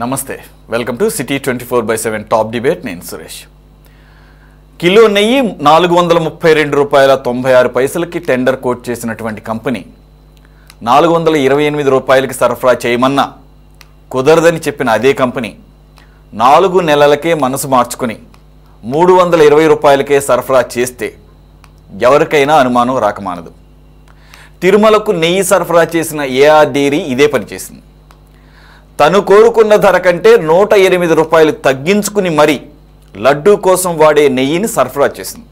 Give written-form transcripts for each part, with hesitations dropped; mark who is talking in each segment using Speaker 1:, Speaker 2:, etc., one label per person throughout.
Speaker 1: నమస్తే welcome to city 24/7 top debate. నేను Suresh. Kilo నెయ్యి 432 రూపాయల 96 పైసలకి టెండర్ కోట్ చేసినటువంటి కంపెనీ 428 రూపాయలకి సరఫరా చేయమన్నా కుదరదని చెప్పిన అదే కంపెనీ 4 నెలలకే మనసు మార్చుకుని 320 రూపాయలకే సరఫరా చేస్తే ఎవరికైనా అనుమానం రాకమానదు. తిరుమలకు నెయ్యి సరఫరా చేసిన ఏఆర్ డైరీ ఇదే పని చేసింది. తను కోరుకున్న ధర కంటే 108 రూపాయలు తగ్గించుకుని మరీ లడ్డూ కోసం వాడే నెయ్యిని సరఫరా చేసింది.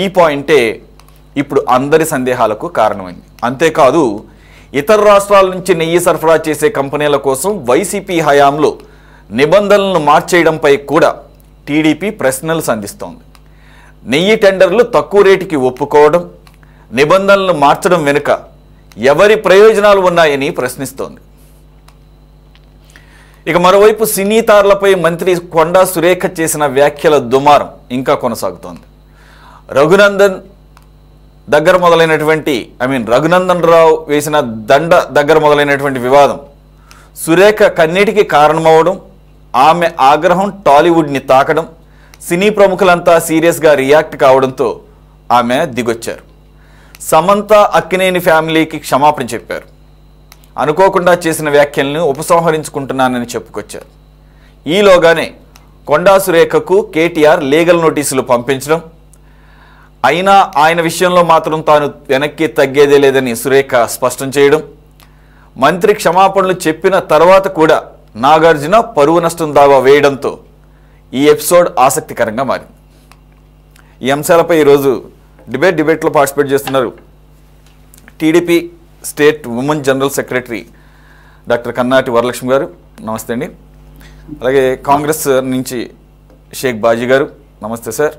Speaker 1: ఈ పాయింటే ఇప్పుడు అందరి సందేహాలకు కారణమైంది. అంతేకాదు, ఇతర రాష్ట్రాల నుంచి నెయ్యి సరఫరా చేసే కంపెనీల కోసం వైసీపీ హయాంలో నిబంధనలను మార్చేయడంపై కూడా టీడీపీ ప్రశ్నలు సంధిస్తోంది. నెయ్యి టెండర్లు తక్కువ రేటుకి ఒప్పుకోవడం, నిబంధనలను మార్చడం వెనుక ఎవరి ప్రయోజనాలు ఉన్నాయని ప్రశ్నిస్తోంది. ఇక మరోవైపు సినీ తారలపై మంత్రి కొండా సురేఖ చేసిన వ్యాఖ్యల దుమారం ఇంకా కొనసాగుతోంది. రఘునందన్ రావు వేసిన దండ దగ్గర మొదలైనటువంటి వివాదం సురేఖ కన్నీటికి కారణమవడం, ఆమె ఆగ్రహం టాలీవుడ్ని తాకడం, సినీ ప్రముఖులంతా సీరియస్గా రియాక్ట్ కావడంతో ఆమె దిగొచ్చారు. సమంత అక్కినేని ఫ్యామిలీకి క్షమాపణ చెప్పారు. అనుకోకుండా చేసిన వ్యాఖ్యలను ఉపసంహరించుకుంటున్నానని చెప్పుకొచ్చారు. ఈలోగానే కొండా సురేఖకు కేటీఆర్ లీగల్ నోటీసులు పంపించడం, అయినా ఆయన విషయంలో మాత్రం తాను వెనక్కి తగ్గేదే లేదని సురేఖ స్పష్టం చేయడం, మంత్రి క్షమాపణలు చెప్పిన తర్వాత కూడా నాగార్జున పరువు నష్టం దావా వేయడంతో ఈ ఎపిసోడ్ ఆసక్తికరంగా మారింది. ఈ అంశాలపై ఈరోజు డిబేట్లో పార్టిసిపేట్ చేస్తున్నారు TDP state women general secretary doctor Kannati Varalakshmi గారు. నమస్తే అండి. అలాగే కాంగ్రెస్ నుంచి షేక్ బాజీ గారు. నమస్తే సార్.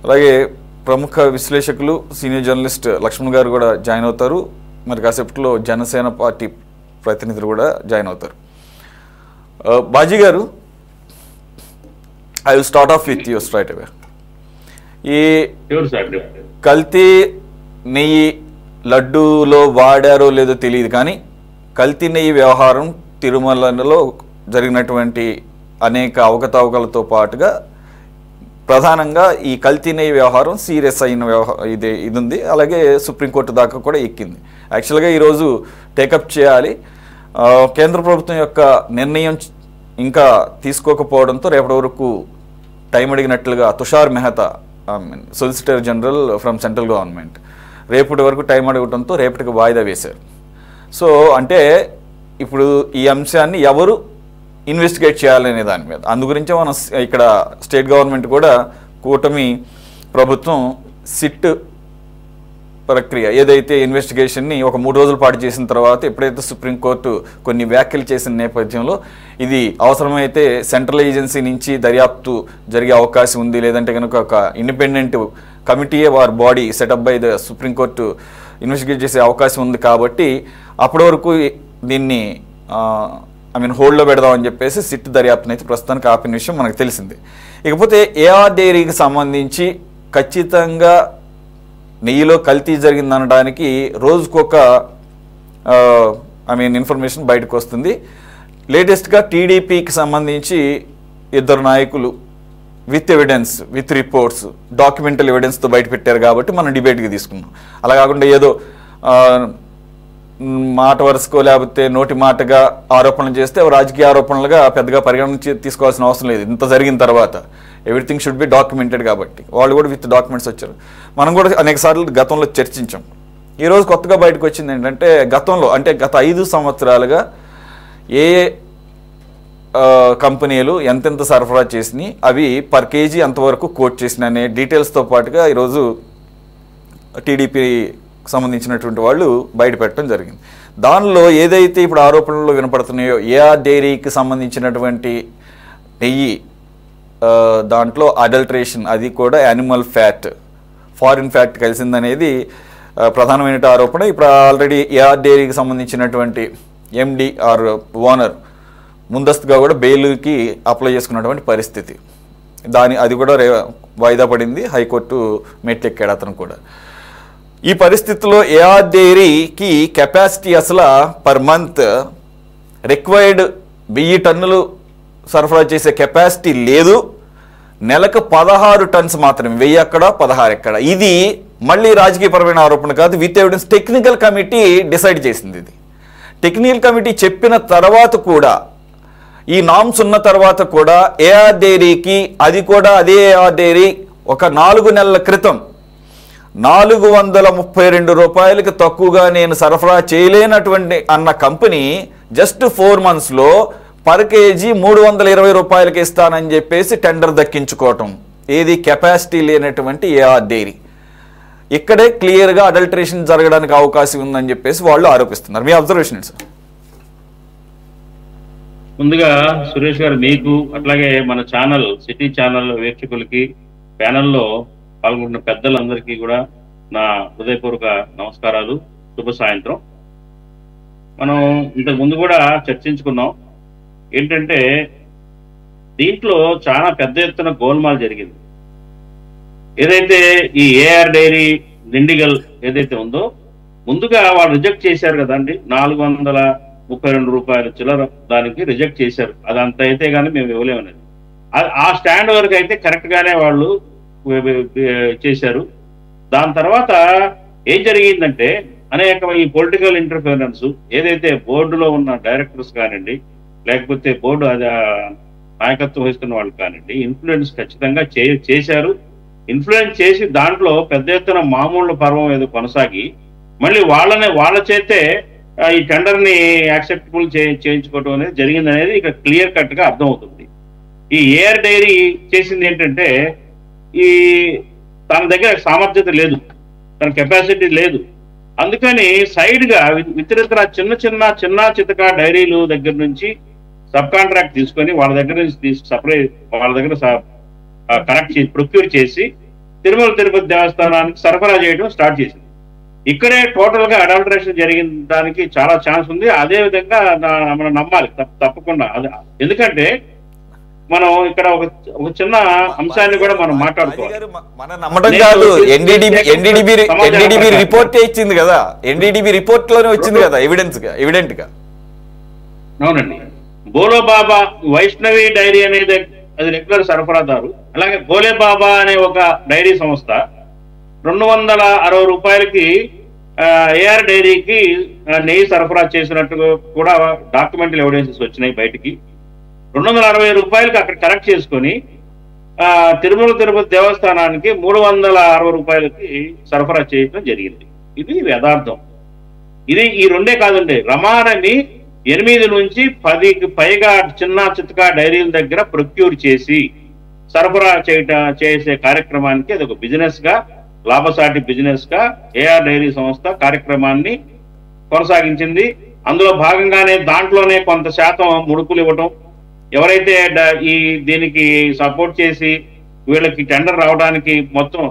Speaker 1: అలాగే ప్రముఖ విశ్లేషకులు సీనియర్ జర్నలిస్ట్ లక్ష్మణ్ గారు కూడా జాయిన్ అవుతారు. మరి కాసేపట్లో జనసేన పార్టీ ప్రతినిధులు కూడా జాయిన్ అవుతారు. బాజీ గారు, I will start off with you straight away. ఈ కల్తీ నెయ్యి లడ్డూలో వాడారో లేదో తెలియదు, కానీ కల్తీ నెయ్యి వ్యవహారం తిరుమలలో జరిగినటువంటి అనేక అవకతవకలతో పాటుగా ప్రధానంగా ఈ కల్తీ నెయ్యి వ్యవహారం సీరియస్ అయిన ఇది ఉంది. అలాగే సుప్రీంకోర్టు దాకా కూడా ఎక్కింది. యాక్చువల్గా ఈరోజు టేకప్ చేయాలి. కేంద్ర ప్రభుత్వం యొక్క నిర్ణయం ఇంకా తీసుకోకపోవడంతో రేపటి వరకు టైం అడిగినట్లుగా Tushar Mehta, solicitor general from central government, రేపటి వరకు టైం అడగడంతో రేపటికి వాయిదా వేశారు. సో అంటే ఇప్పుడు ఈ అంశాన్ని ఎవరు ఇన్వెస్టిగేట్ చేయాలనే దాని మీద అందుగురించే మనం ఇక్కడ స్టేట్ గవర్నమెంట్ కూడా కూటమి ప్రభుత్వం సిట్ ప్రక్రియ ఏదైతే ఇన్వెస్టిగేషన్ని ఒక 3 రోజుల పాటు చేసిన తర్వాత ఎప్పుడైతే సుప్రీంకోర్టు కొన్ని వ్యాఖ్యలు చేసిన నేపథ్యంలో ఇది అవసరమైతే సెంట్రల్ ఏజెన్సీ నుంచి దర్యాప్తు జరిగే అవకాశం ఉంది, లేదంటే కనుక ఒక independent committee or body set up by the supreme court investigate చేసే అవకాశం ఉంది. కాబట్టి అప్పటి వరకు దీన్ని హోల్డ్లో పెడదామని చెప్పేసి సిట్ దర్యాప్తుని అయితే ప్రస్తుతానికి ఆపిన విషయం మనకు తెలిసింది. ఇకపోతే ఏఆర్ డైరీకి సంబంధించి ఖచ్చితంగా నెయ్యిలో కల్తీ జరిగిందనడానికి రోజుకొక ఇన్ఫర్మేషన్ బయటకు వస్తుంది. లేటెస్ట్గా టీడీపీకి సంబంధించి 2 నాయకులు with evidence, with reports, documental ఎవిడెన్స్తో బయట పెట్టారు కాబట్టి మనం డిబేట్కి తీసుకున్నాం. అలా కాకుండా ఏదో మాట వరుసకో లేకపోతే నోటి మాటగా ఆరోపణలు చేస్తే రాజకీయ ఆరోపణలుగా పెద్దగా పరిగణన తీసుకోవాల్సిన అవసరం లేదు. ఇంత జరిగిన తర్వాత ఎవ్రీథింగ్ షుడ్ బి డాక్యుమెంటెడ్ కాబట్టి వాళ్ళు కూడా విత్ డాక్యుమెంట్స్ వచ్చారు. మనం కూడా అనేక సార్లు గతంలో చర్చించాం. ఈరోజు కొత్తగా బయటకు వచ్చింది ఏంటంటే గతంలో గత 5 సంవత్సరాలుగా ఏ కంపెనీలు ఎంతెంత సరఫరా చేసినాయి, అవి పర్ కేజీ అంతవరకు కోట్ చేసిన అనే డీటెయిల్స్తో పాటుగా ఈరోజు టీడీపీ సంబంధించినటువంటి వాళ్ళు బయట పెట్టడం జరిగింది. దానిలో ఏదైతే ఇప్పుడు ఆరోపణలు వినపడుతున్నాయో ఏఆర్ డైరీకి సంబంధించినటువంటి నెయ్యి, దాంట్లో అడల్ట్రేషన్, అది కూడా యానిమల్ ఫ్యాట్, ఫారిన్ ఫ్యాట్ కలిసిందనేది ప్రధానమైన ఆరోపణ. ఇప్పుడు ఆల్రెడీ ఏఆర్ డైరీకి సంబంధించినటువంటి ఎండి ఆర్ ఓనర్ ముందస్తుగా కూడా బెయిల్కి అప్లై చేసుకున్నటువంటి పరిస్థితి. అది కూడా వాయిదా పడింది. హైకోర్టు మెట్లెక్కాడు అతను కూడా. ఈ పరిస్థితిలో ఏఆర్ డైరీకి కెపాసిటీ అసలు పర్ మంత్ రిక్వైర్డ్ 1000 టన్నులు సరఫరా చేసే కెపాసిటీ లేదు, నెలకు 16 టన్స్ మాత్రమే, 1000 ఎక్కడ 16 ఎక్కడ. ఇది మళ్ళీ రాజకీయపరమైన ఆరోపణ కాదు, with evidence. Technical committee decide చేసింది. ఇది టెక్నికల్ కమిటీ చెప్పిన తర్వాత కూడా, ఈ నామ్స్ ఉన్న తర్వాత కూడా ఏఆర్ డైరీకి, అది కూడా అదే ఏఆర్ డైరీ ఒక 4 నెలల క్రితం 432 రూపాయలకి తక్కువగా నేను సరఫరా చేయలేనటువంటి అన్న కంపెనీ జస్ట్ 4 మంత్స్లో పర్ కేజీ 320 రూపాయలకి ఇస్తానని చెప్పేసి టెండర్ దక్కించుకోవటం. ఏది? కెపాసిటీ లేనటువంటి ఏఆర్ డైరీ. ఇక్కడే క్లియర్గా అడల్టరేషన్ జరగడానికి అవకాశం ఉందని చెప్పేసి వాళ్ళు ఆరోపిస్తున్నారు. మీ అబ్జర్వేషన్ సార్?
Speaker 2: ముందుగా సురేష్ గారు, మీకు అట్లాగే మన ఛానల్ సిటీ ఛానల్ వీక్షకులకి, ప్యానెల్లో పాల్గొన్న పెద్దలందరికీ కూడా నా హృదయపూర్వక నమస్కారాలు, శుభ సాయంత్రం. మనం ఇంతకు ముందు కూడా చర్చించుకున్నాం. ఏంటంటే దీంట్లో చాలా పెద్ద ఎత్తున గోల్మాల్ జరిగింది. ఏదైతే ఈ ఏఆర్ డైరీ దిండిగల్ ఏదైతే ఉందో, ముందుగా వాళ్ళు రిజెక్ట్ చేశారు కదండి, 432 రూపాయల చిల్లర దానికి రిజెక్ట్ చేశారు. అదంతా అయితే కానీ మేము ఇవ్వలేమనేది. ఆ స్టాండ్ వరకు అయితే కరెక్ట్ గానే వాళ్ళు చేశారు. దాని తర్వాత ఏం జరిగిందంటే, అనేక ఈ పొలిటికల్ ఇంటర్ఫిరెన్స్ ఏదైతే బోర్డులో ఉన్న డైరెక్టర్స్ కానివ్వండి, లేకపోతే బోర్డు నాయకత్వం వహిస్తున్న వాళ్ళు కానివ్వండి, ఇన్ఫ్లుయెన్స్ ఖచ్చితంగా చేశారు. ఇన్ఫ్లుయెన్స్ చేసి దాంట్లో పెద్ద ఎత్తున మామూలు పర్వం ఏదో కొనసాగి, మళ్ళీ వాళ్ళ చేతే ఈ టెండర్ ని యాక్సెప్టబుల్ చేయించుకోవడం అనేది జరిగింది అనేది ఇక క్లియర్ కట్ గా అర్థమవుతుంది. ఈ ఏఆర్ డైరీ చేసింది ఏంటంటే, ఈ తన దగ్గర సామర్థ్యత లేదు, తన కెపాసిటీ లేదు. అందుకని సైడ్ గా ఇతరితర చిన్న చితక డైరీలు దగ్గర నుంచి సబ్ కాంట్రాక్ట్ తీసుకొని వాళ్ళ దగ్గర నుంచి వాళ్ళ దగ్గర కనెక్ట్ చేసి ప్రొక్యూర్ చేసి తిరుమల తిరుపతి దేవస్థానానికి సరఫరా చేయడం స్టార్ట్ చేసింది. ఇక్కడే టోటల్ గా అడల్టరేషన్ జరిగిన దానికి చాలా ఛాన్స్ ఉంది. అదే విధంగా మనం నమ్మాలి తప్పకుండా. ఎందుకంటే మనం ఇక్కడ ఒక చిన్న అంశాన్ని కూడా మనం మాట్లాడుకోవాలి.
Speaker 1: మన నమ్మడం కాదు, ఎన్డీడీబీ రిపోర్ట్ ఇచ్చింది కదా, ఎన్డీడీబీ రిపోర్ట్ లోనే వచ్చింది కదా ఎవిడెంట్ గా.
Speaker 2: అవునండి. బోలో బాబా వైష్ణవి డైరీ అనేది అది రెగ్యులర్ సరఫరాదారు. అలాగే బోలే బాబా అనే ఒక డైరీ సంస్థ 260 రూపాయలకి ఏఆర్ డైరీకి నెయ్యి సరఫరా చేసినట్టుగా కూడా డాక్యుమెంటల్ ఎవిడెన్సెస్ వచ్చినాయి బయటికి. 260 రూపాయలకి అక్కడ కరెక్ట్ చేసుకొని తిరుమల తిరుపతి దేవస్థానానికి 360 రూపాయలకి సరఫరా చేయడం జరిగింది. ఇది యథార్థం. ఇది ఈ రెండే కాదండి, రమారని 8 నుంచి 10కి పైగా చిన్న చితక డైరీల దగ్గర ప్రొక్యూర్ చేసి సరఫరా చేసే కార్యక్రమానికి అది ఒక బిజినెస్ గా, లాభసాటి బిజినెస్ గా ఏఆర్ డైరీ సంస్థ కార్యక్రమాన్ని కొనసాగించింది. అందులో భాగంగానే దాంట్లోనే కొంత శాతం ముడుపులు ఇవ్వటం, ఎవరైతే దీనికి సపోర్ట్ చేసి వీళ్ళకి టెండర్ రావడానికి మొత్తం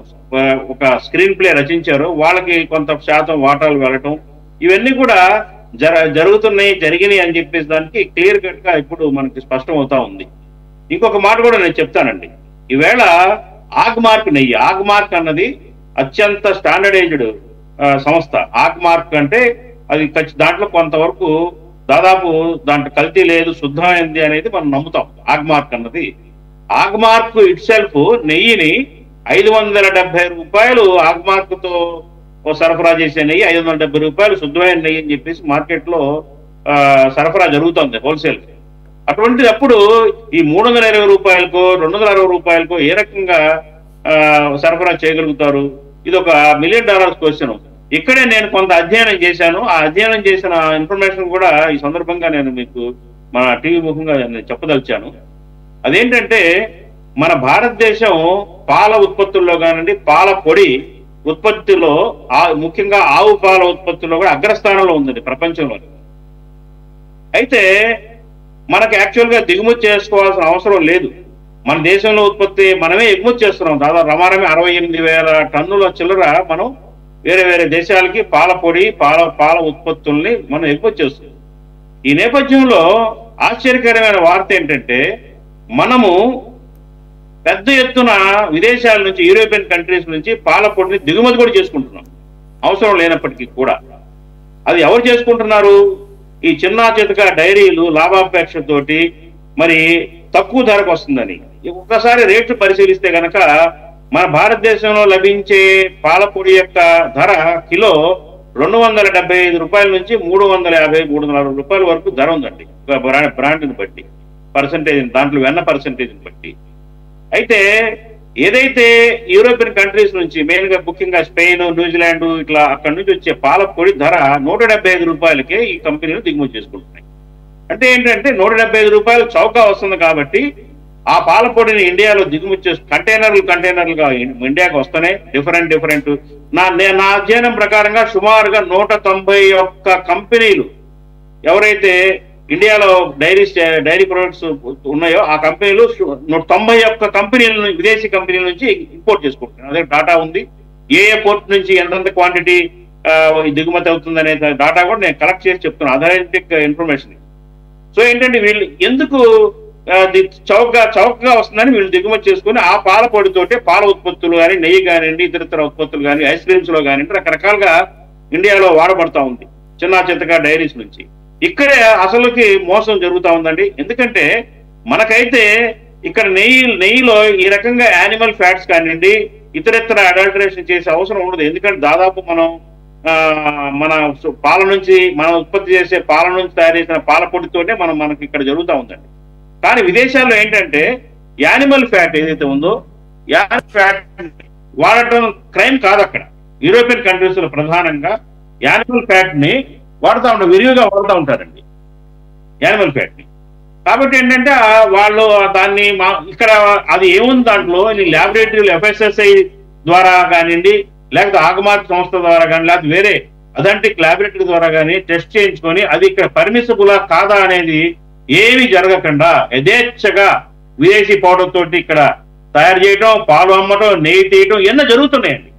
Speaker 2: ఒక స్క్రీన్ ప్లే రచించారో వాళ్ళకి కొంత శాతం వాటాలు వెళ్ళటం, ఇవన్నీ కూడా జరిగినాయి అని చెప్పేసి దానికి క్లియర్ కట్ గా ఇప్పుడు మనకి స్పష్టం అవుతా ఉంది. ఇంకొక మాట కూడా నేను చెప్తానండి. ఈవేళ ఆగ్మార్క్ నెయ్యి, ఆగ్మార్క్ అన్నది అత్యంత స్టాండర్డైజ్డ్ సంస్థ. ఆగ్మార్క్ అంటే అది దాంట్లో కొంతవరకు దాదాపు దాంట్లో కల్తీ లేదు, శుద్ధమైంది అనేది మనం నమ్ముతాం. ఆగ్మార్క్ అన్నది, ఆగ్మార్క్ ఇట్ సెల్ఫ్ నెయ్యిని 570 రూపాయలు ఆగ్మార్క్ తో సరఫరా చేసే నెయ్యి, 570 రూపాయలు శుద్ధమైన నెయ్యి అని చెప్పేసి మార్కెట్ లో సరఫరా జరుగుతుంది హోల్సేల్. అటువంటిది అప్పుడు ఈ 320 రూపాయలకో 260 రూపాయలకో ఏ రకంగా సరఫరా చేయగలుగుతారు? ఇది ఒక $1 మిలియన్ క్వశ్చన్. ఇక్కడే నేను కొంత అధ్యయనం చేశాను. ఆ అధ్యయనం చేసిన ఇన్ఫర్మేషన్ కూడా ఈ సందర్భంగా నేను మీకు మన టీవీ ముఖంగా చెప్పదలిచాను. అదేంటంటే, మన భారతదేశం పాల ఉత్పత్తుల్లో కానివ్వండి, పాల పొడి ఉత్పత్తిలో ముఖ్యంగా ఆవు పాల ఉత్పత్తుల్లో కూడా అగ్రస్థానంలో ఉందండి ప్రపంచంలో. అయితే మనకు యాక్చువల్ గా దిగుమతి చేసుకోవాల్సిన అవసరం లేదు. మన దేశంలో ఉత్పత్తి మనమే ఎగుమతి చేస్తున్నాం. దాదాపు రమారమి 68,000 టన్నుల చిల్లర మనం వేరే వేరే దేశాలకి పాల పొడి పాల ఉత్పత్తుల్ని మనం ఎగుమతి చేస్తున్నాం. ఈ నేపథ్యంలో ఆశ్చర్యకరమైన వార్త ఏంటంటే, మనము పెద్ద ఎత్తున విదేశాల నుంచి, యూరోపియన్ కంట్రీస్ నుంచి పాల పొడిని దిగుమతి కూడా చేసుకుంటున్నాం అవసరం లేనప్పటికీ కూడా. అది ఎవరు చేసుకుంటున్నారు? ఈ చిన్న చితక డైరీలు లాభాపేక్షతోటి మరి తక్కువ ధరకు వస్తుందని. ఒక్కసారి రేట్లు పరిశీలిస్తే కనుక మన భారతదేశంలో లభించే పాల పొడి యొక్క ధర కిలో 275 రూపాయల నుంచి 350, 340 రూపాయల వరకు ధర ఉందండి బ్రాండ్ని బట్టి, పర్సంటేజ్ దాంట్లో వెన్న పర్సంటేజ్ని బట్టి. అయితే ఏదైతే యూరోపియన్ కంట్రీస్ నుంచి మెయిన్గా ముఖ్యంగా స్పెయిన్, న్యూజిలాండ్ ఇట్లా అక్కడి నుంచి వచ్చే పాల పొడి ధర 175 రూపాయలకే ఈ కంపెనీలు దిగుమతి చేసుకుంటున్నాయి. అంటే ఏంటంటే 175 రూపాయలు చౌకా వస్తుంది కాబట్టి ఆ పాల పొడిని ఇండియాలో దిగుమతి చేసి కంటైనర్లుగా ఇండియాకి వస్తేనే డిఫరెంట్ నా అధ్యయనం ప్రకారంగా సుమారుగా 191 కంపెనీలు ఎవరైతే ఇండియాలో డైరీ ప్రొడక్ట్స్ ఉన్నాయో ఆ కంపెనీలు 191 కంపెనీలను విదేశీ కంపెనీల నుంచి ఇంపోర్ట్ చేసుకుంటున్నారు. అదే డాటా ఉంది. ఏ పోర్ట్ నుంచి ఎంతెంత క్వాంటిటీ దిగుమతి అవుతుంది అనే డాటా కూడా నేను కలెక్ట్ చేసి చెప్తున్నాను, అథెంటిక్ ఇన్ఫర్మేషన్. సో ఏంటంటే వీళ్ళు ఎందుకు చౌకగా వస్తుందని వీళ్ళు దిగుమతి చేసుకుని ఆ పాల పొడితోటే పాల ఉత్పత్తులు కానీ, నెయ్యి కానివ్వండి, ఇతర ఉత్పత్తులు కానీ, ఐస్ క్రీమ్స్ లో కానివ్వండి రకరకాలుగా ఇండియాలో వాడబడతా ఉంది చిన్న చితక డైరీస్ నుంచి. ఇక్కడే అసలుకి మోసం జరుగుతూ ఉందండి. ఎందుకంటే మనకైతే ఇక్కడ నెయ్యిలో ఈ రకంగా యానిమల్ ఫ్యాట్స్ కానివ్వండి, ఇతర అడల్టరేషన్ చేసే అవసరం ఉండదు. ఎందుకంటే దాదాపు మన పాల నుంచి మనం ఉత్పత్తి చేసే పాల నుంచి తయారు చేసిన పాల పొడితోనే మనకి ఇక్కడ జరుగుతూ ఉందండి. కానీ విదేశాల్లో ఏంటంటే యానిమల్ ఫ్యాట్ ఏదైతే ఉందో యానిమల్ ఫ్యాట్ వాడటం క్రైమ్ కాదు. అక్కడ యూరోపియన్ కంట్రీస్ లో ప్రధానంగా యానిమల్ ఫ్యాట్ ని వాడుతూ ఉంటారు, విరివిగా వాడుతూ ఉంటారండి యానిమల్ ఫ్యాట్ ని. కాబట్టి ఏంటంటే వాళ్ళు దాన్ని ఇక్కడ అది ఏముంది దాంట్లో ల్యాబొరేటరీలు FSSAI ద్వారా కానివ్వండి, లేకపోతే ఆగమార్క్ సంస్థ ద్వారా కానీ, లేకపోతే వేరే అథెంటిక్ ల్యాబొరేటరీ ద్వారా కానీ టెస్ట్ చేయించుకొని అది ఇక్కడ పర్మిసిబులా కాదా అనేది ఏమి జరగకుండా యథేచ్ఛగా విదేశీ పౌడర్ తోటి ఇక్కడ తయారు చేయటం, పాలు అమ్మటం, నెయ్యి తీయటం ఎన్నో జరుగుతున్నాయండి.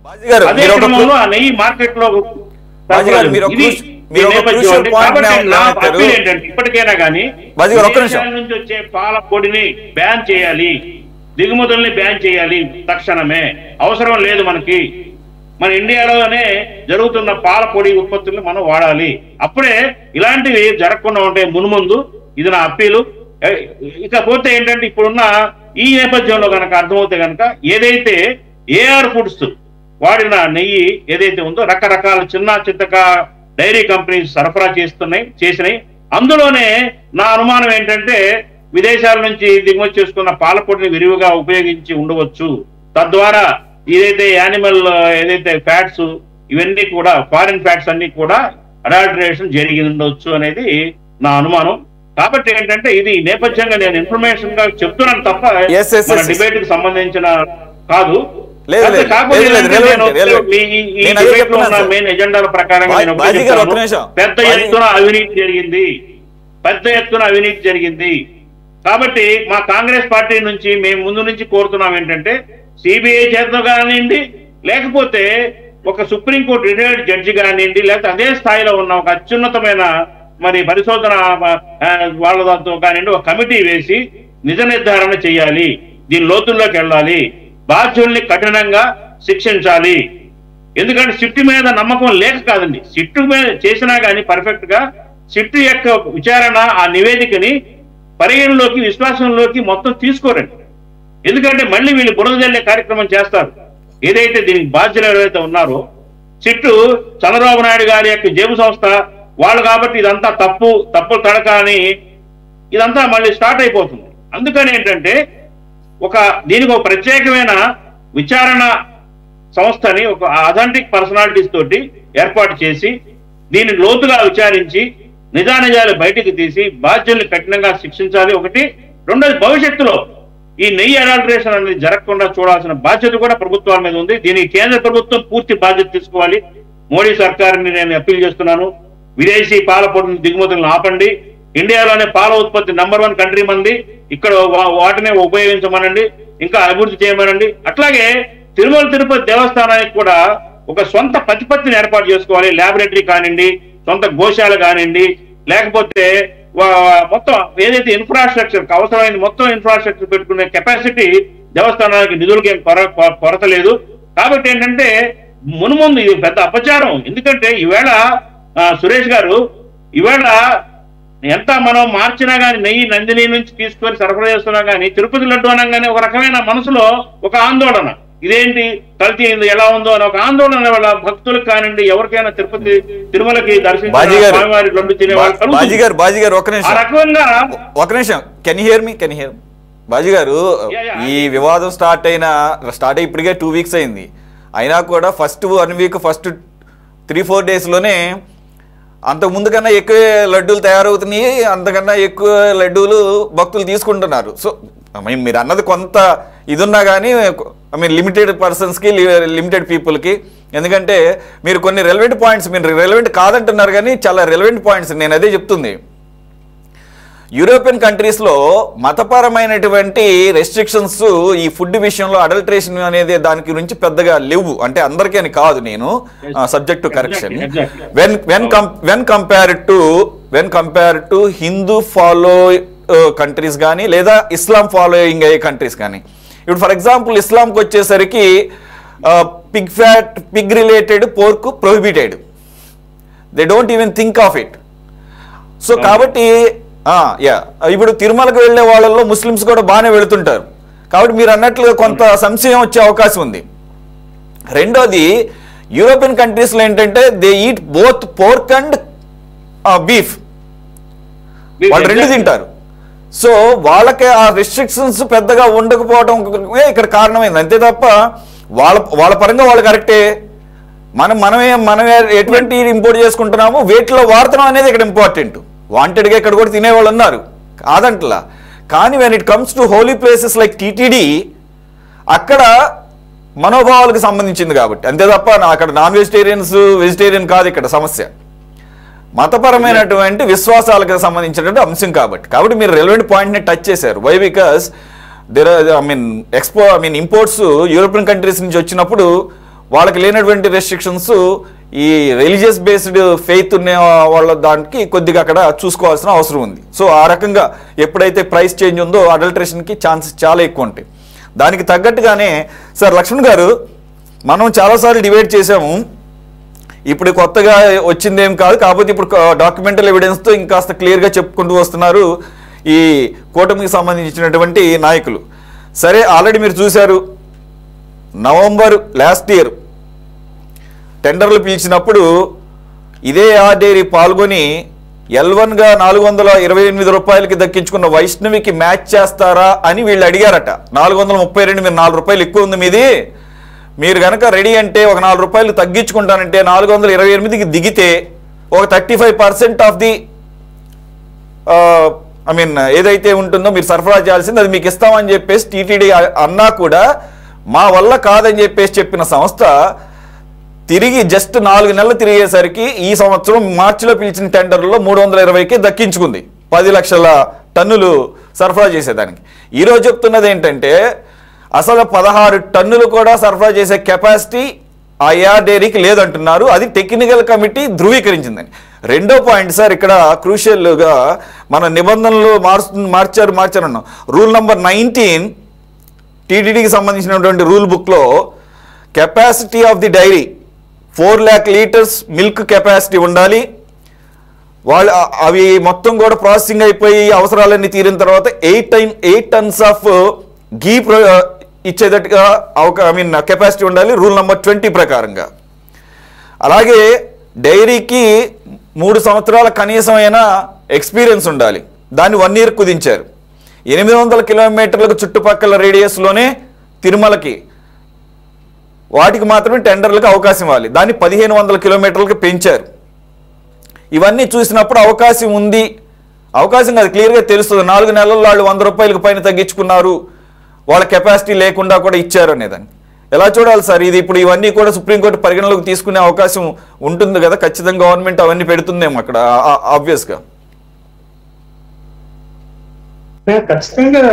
Speaker 2: అదే క్రమంలో ఆ నెయ్యి మార్కెట్ లో ఏంటంటే ఇప్పటికైనా కానీ నుంచి వచ్చే పాల పొడిని బ్యాన్ చేయాలి, దిగుమతుల్ని బ్యాన్ చేయాలి తక్షణమే. అవసరం లేదు మనకి. మన ఇండియాలోనే జరుగుతున్న పాల పొడి ఉత్పత్తుల్ని మనం వాడాలి. అప్పుడే ఇలాంటివి జరగకుండా ఉంటాయి మున్ముందు. ఇది నా అప్పీలు. ఇకపోతే ఏంటంటే ఇప్పుడున్న ఈ నేపథ్యంలో కనుక అర్థమవుతే కనుక ఏదైతే ఏఆర్ ఫుడ్స్ వాడిన నెయ్యి ఏదైతే ఉందో రకరకాల చిన్న చితక డైరీ కంపెనీస్ సరఫరా చేసినాయి. అందులోనే నా అనుమానం ఏంటంటే విదేశాల నుంచి దిగుమతి చేసుకున్న పాల పొడిని విరివిగా ఉపయోగించి ఉండవచ్చు. తద్వారా ఏదైతే యానిమల్ ఏదైతే ఫ్యాట్స్ ఇవన్నీ కూడా ఫారిన్ ఫ్యాట్స్ అన్ని కూడా అడాల్టరేషన్ జరిగి ఉండవచ్చు అనేది నా అనుమానం. కాబట్టి ఏంటంటే ఇది నేపథ్యంగా నేను ఇన్ఫర్మేషన్ గా చెప్తున్నాను తప్ప మన డిబేట్ కి సంబంధించిన కాదు. మెయిన్ ఎజెండాల ప్రకారంగా పెద్ద ఎత్తున అవినీతి జరిగింది. కాబట్టి మా కాంగ్రెస్ పార్టీ నుంచి మేము ముందు నుంచి కోరుతున్నాం ఏంటంటే సిబిఐ చేత కానివ్వండి, లేకపోతే ఒక సుప్రీంకోర్టు రిటైర్డ్ జడ్జి కానివ్వండి, లేకపోతే అదే స్థాయిలో ఉన్న ఒక అత్యున్నతమైన మరి పరిశోధన వాళ్ళతో కానివ్వండి ఒక కమిటీ వేసి నిజ నిర్ధారణ చేయాలి. దీని లోతుల్లోకి వెళ్ళాలి, బాధ్యుల్ని కఠినంగా శిక్షించాలి. ఎందుకంటే సిట్టు మీద నమ్మకం లేక కాదండి, సిట్టు మీద చేసినా కానీ పర్ఫెక్ట్ గా సిట్టు యొక్క విచారణ ఆ నివేదికని పరిగణలోకి విశ్వాసంలోకి మొత్తం తీసుకోరండి. ఎందుకంటే మళ్ళీ వీళ్ళు బురద జల్లే కార్యక్రమం చేస్తారు. ఏదైతే దీనికి బాధ్యులు ఎవరైతే ఉన్నారో సిట్టు చంద్రబాబు నాయుడు గారి యొక్క జేబు సంస్థ వాళ్ళు కాబట్టి ఇదంతా తప్పులు తడక అని ఇదంతా మళ్ళీ స్టార్ట్ అయిపోతుంది. అందుకని ఏంటంటే దీనికి ఒక ప్రత్యేకమైన విచారణ సంస్థని ఒక అథెంటిక్ పర్సనాలిటీస్ తోటి ఏర్పాటు చేసి దీన్ని లోతుగా విచారించి నిజానిజాలు బయటికి తీసి బాధ్యుల్ని కఠినంగా శిక్షించాలి. ఒకటి. రెండోది, భవిష్యత్తులో ఈ నెయ్యి అడాల్టరేషన్ అనేది జరగకుండా చూడాల్సిన బాధ్యత కూడా ప్రభుత్వాల మీద ఉంది. దీనికి కేంద్ర ప్రభుత్వం పూర్తి బాధ్యత తీసుకోవాలి. మోడీ సర్కారుని నేను అప్పీల్ చేస్తున్నాను. విదేశీ పాల పొడిని దిగుమతులను ఆపండి. ఇండియాలోనే పాల ఉత్పత్తి నంబర్ 1 కంట్రీ మంది. ఇక్కడ వాటినే ఉపయోగించమనండి, ఇంకా అభివృద్ధి చేయమనండి. అట్లాగే తిరుమల తిరుపతి దేవస్థానానికి కూడా ఒక సొంత ప్రతిపత్తిని ఏర్పాటు చేసుకోవాలి. ల్యాబొరేటరీ కానివ్వండి, సొంత గోశాల కానివ్వండి, లేకపోతే మొత్తం ఏదైతే ఇన్ఫ్రాస్ట్రక్చర్ అవసరమైన మొత్తం ఇన్ఫ్రాస్ట్రక్చర్ పెట్టుకునే కెపాసిటీ దేవస్థానానికి నిధులకి ఏం కొరత లేదు. కాబట్టి ఏంటంటే మున్ముందు ఇది పెద్ద అపచారం. ఎందుకంటే ఈవేళ సురేష్ గారు ఇవాళ ఎంత మనం మార్చినా కానీ నెయ్యి నందిని నుంచి తీసుకొని సరఫరా చేస్తున్నా కానీ తిరుపతి లడ్డు అనగానే ఒక రకమైన మనసులో ఒక ఆందోళన, ఇదేంటి కల్తీ ఎలా ఉందో అని ఒక ఆందోళన వల్ల భక్తులకు కానివ్వండి ఎవరికైనా తిరుపతి తిరుమలకి దర్శించిన స్వామివారి లడ్డు తినే
Speaker 1: ఆ రకంగా ఒక నిమిషం కెన్ హియర్ మీ బాజీ గారు, ఈ వివాదం స్టార్ట్ అయ్యి ఇప్పటికే 2 వీక్స్ అయింది. అయినా కూడా ఫస్ట్ 1 వీక్ ఫస్ట్ 3-4 డేస్లోనే అంతకుముందు కన్నా ఎక్కువ లడ్డూలు తయారవుతున్నాయి, అంతకన్నా ఎక్కువ లడ్డూలు భక్తులు తీసుకుంటున్నారు. సో మీరు అన్నది కొంత ఇది ఉన్నా కానీ లిమిటెడ్ పర్సన్స్కి లిమిటెడ్ పీపుల్కి, ఎందుకంటే మీరు కొన్ని రెలవెంట్ పాయింట్స్ మీరు రెలవెంట్ కాదంటున్నారు కానీ చాలా రెలవెంట్ పాయింట్స్ నేను అదే చెప్తుంది. యూరోపియన్ కంట్రీస్లో మతపరమైనటువంటి రెస్ట్రిక్షన్స్ ఈ ఫుడ్ విషయంలో అడల్ట్రేషన్ అనేది దాని గురించి పెద్దగా లేవు. అంటే అందరికీ అని కాదు, నేను subject to correction. When compare to Hindu follow countries కానీ లేదా ఇస్లాం ఫాలోయింగ్ అయ్యే కంట్రీస్ కానీ, ఇప్పుడు ఫర్ ఎగ్జాంపుల్ ఇస్లాంకి వచ్చేసరికి Pig related pork prohibited, they don't even think of it. So కాబట్టి ఇప్పుడు తిరుమలకు వెళ్లే వాళ్ళల్లో ముస్లిమ్స్ కూడా బాగానే వెళుతుంటారు, కాబట్టి మీరు అన్నట్లుగా కొంత సంశయం వచ్చే అవకాశం ఉంది. రెండోది, యూరోపియన్ కంట్రీస్లో ఏంటంటే they eat both pork and beef, వాళ్ళు రెండు తింటారు. సో వాళ్ళకి ఆ రెస్ట్రిక్షన్స్ పెద్దగా ఉండకపోవడం ఇక్కడ కారణమైంది, అంతే తప్ప వాళ్ళ పరంగా వాళ్ళు కరెక్టే. మనమే ఎటువంటి ఇంపోర్ట్ చేసుకుంటున్నాము, వేటిలో వాడుతున్నాం అనేది ఇక్కడ ఇంపార్టెంట్. వాంటెడ్గా ఇక్కడ కూడా తినేవాళ్ళు ఉన్నారు కాదంటలా, కానీ when it comes to holy places like TTD అక్కడ మనోభావాలకు సంబంధించింది కాబట్టి, అంతే తప్ప అక్కడ నాన్ వెజిటేరియన్ కాదు ఇక్కడ సమస్య, మతపరమైనటువంటి విశ్వాసాలకు సంబంధించినటువంటి అంశం కాబట్టి మీరు రెలవెంట్ పాయింట్ని టచ్ చేశారు. Why? Because imports European countries నుంచి వచ్చినప్పుడు వాళ్ళకి లేనటువంటి రెస్ట్రిక్షన్స్ ఈ రిలీజియస్ బేస్డ్ ఫెయిత్ ఉన్న వాళ్ళ దానికి కొద్దిగా అక్కడ చూసుకోవాల్సిన అవసరం ఉంది. సో ఆ రకంగా ఎప్పుడైతే ప్రైస్ చేంజ్ ఉందో అడల్ట్రేషన్కి ఛాన్సెస్ చాలా ఎక్కువ ఉంటాయి. దానికి తగ్గట్టుగానే సార్ లక్ష్మణ్ గారు, మనం చాలాసార్లు డిబేట్ చేసాము, ఇప్పుడు కొత్తగా వచ్చిందేం కాదు, కాకపోతే ఇప్పుడు డాక్యుమెంటల్ ఎవిడెన్స్తో ఇంకాస్త క్లియర్గా చెప్పుకుంటూ వస్తున్నారు ఈ కూటమికి సంబంధించినటువంటి నాయకులు. సరే, ఆల్రెడీ మీరు చూశారు, నవంబర్ లాస్ట్ ఇయర్ టెండర్లు పిలిచినప్పుడు ఇదే డైరీ పాల్గొని L1గా 428 రూపాయలకి దక్కించుకున్న వైష్ణవికి మ్యాచ్ చేస్తారా అని వీళ్ళు అడిగారట. 432, మీరు 4 రూపాయలు ఎక్కువ ఉంది మీది, మీరు కనుక రెడీ అంటే ఒక 4 రూపాయలు తగ్గించుకుంటానంటే 428కి దిగితే ఒక 35% ఆఫ్ ది ఏదైతే ఉంటుందో మీరు సరఫరా చేయాల్సింది అది మీకు ఇస్తామని చెప్పేసి టీటీడీ అన్నా కూడా మా వల్ల కాదని చెప్పేసి చెప్పిన సంస్థ తిరిగి జస్ట్ 4 నెలలు తిరిగేసరికి ఈ సంవత్సరం మార్చిలో పిలిచిన టెండర్లో 320కి దక్కించుకుంది 10 లక్షల టన్నులు సరఫరా చేసేదానికి. ఈరోజు చెప్తున్నది ఏంటంటే అసలు 16 టన్నులు కూడా సరఫరా చేసే కెపాసిటీ ఆయా డైరీకి లేదంటున్నారు. అది టెక్నికల్ కమిటీ ధృవీకరించిందని. రెండో పాయింట్ సార్, ఇక్కడ క్రూషియల్గా మన నిబంధనలు మార్చారన్నాం. రూల్ నెంబర్ 19 టీటీడీకి సంబంధించినటువంటి రూల్ బుక్లో capacity of the dairy 4 lakh litres milk capacity ఉండాలి. వాళ్ళు అవి మొత్తం కూడా ప్రాసెసింగ్ అయిపోయి అవసరాలన్నీ తీరిన తర్వాత 8 tons ఆఫ్ ఘీ ఇచ్చేటట్టుగా కెపాసిటీ ఉండాలి రూల్ నెంబర్ 20 ప్రకారంగా. అలాగే డైరీకి 3 సంవత్సరాల కనీసమైన ఎక్స్పీరియన్స్ ఉండాలి. దాన్ని 1 year కుదించారు. 800 కిలోమీటర్లకు చుట్టుపక్కల రేడియస్లోనే తిరుమలకి వాటికి మాత్రమే టెండర్లకు అవకాశం ఇవ్వాలి. దాన్ని 1500 కిలోమీటర్లకు పెంచారు. ఇవన్నీ చూసినప్పుడు అవకాశం ఉంది, అవకాశం కాదు క్లియర్గా తెలుస్తుంది. 4 నెలల్లో వాళ్ళు 100 రూపాయలకు పైన తగ్గించుకున్నారు, వాళ్ళ కెపాసిటీ లేకుండా కూడా ఇచ్చారు అనేదాన్ని ఎలా చూడాలి సార్? ఇది ఇప్పుడు ఇవన్నీ కూడా సుప్రీంకోర్టు పరిగణలోకి తీసుకునే అవకాశం ఉంటుంది కదా, ఖచ్చితంగా గవర్నమెంట్ అవన్నీ పెడుతుందేమో అక్కడ ఆబ్వియస్గా.
Speaker 3: ఖచ్చితంగా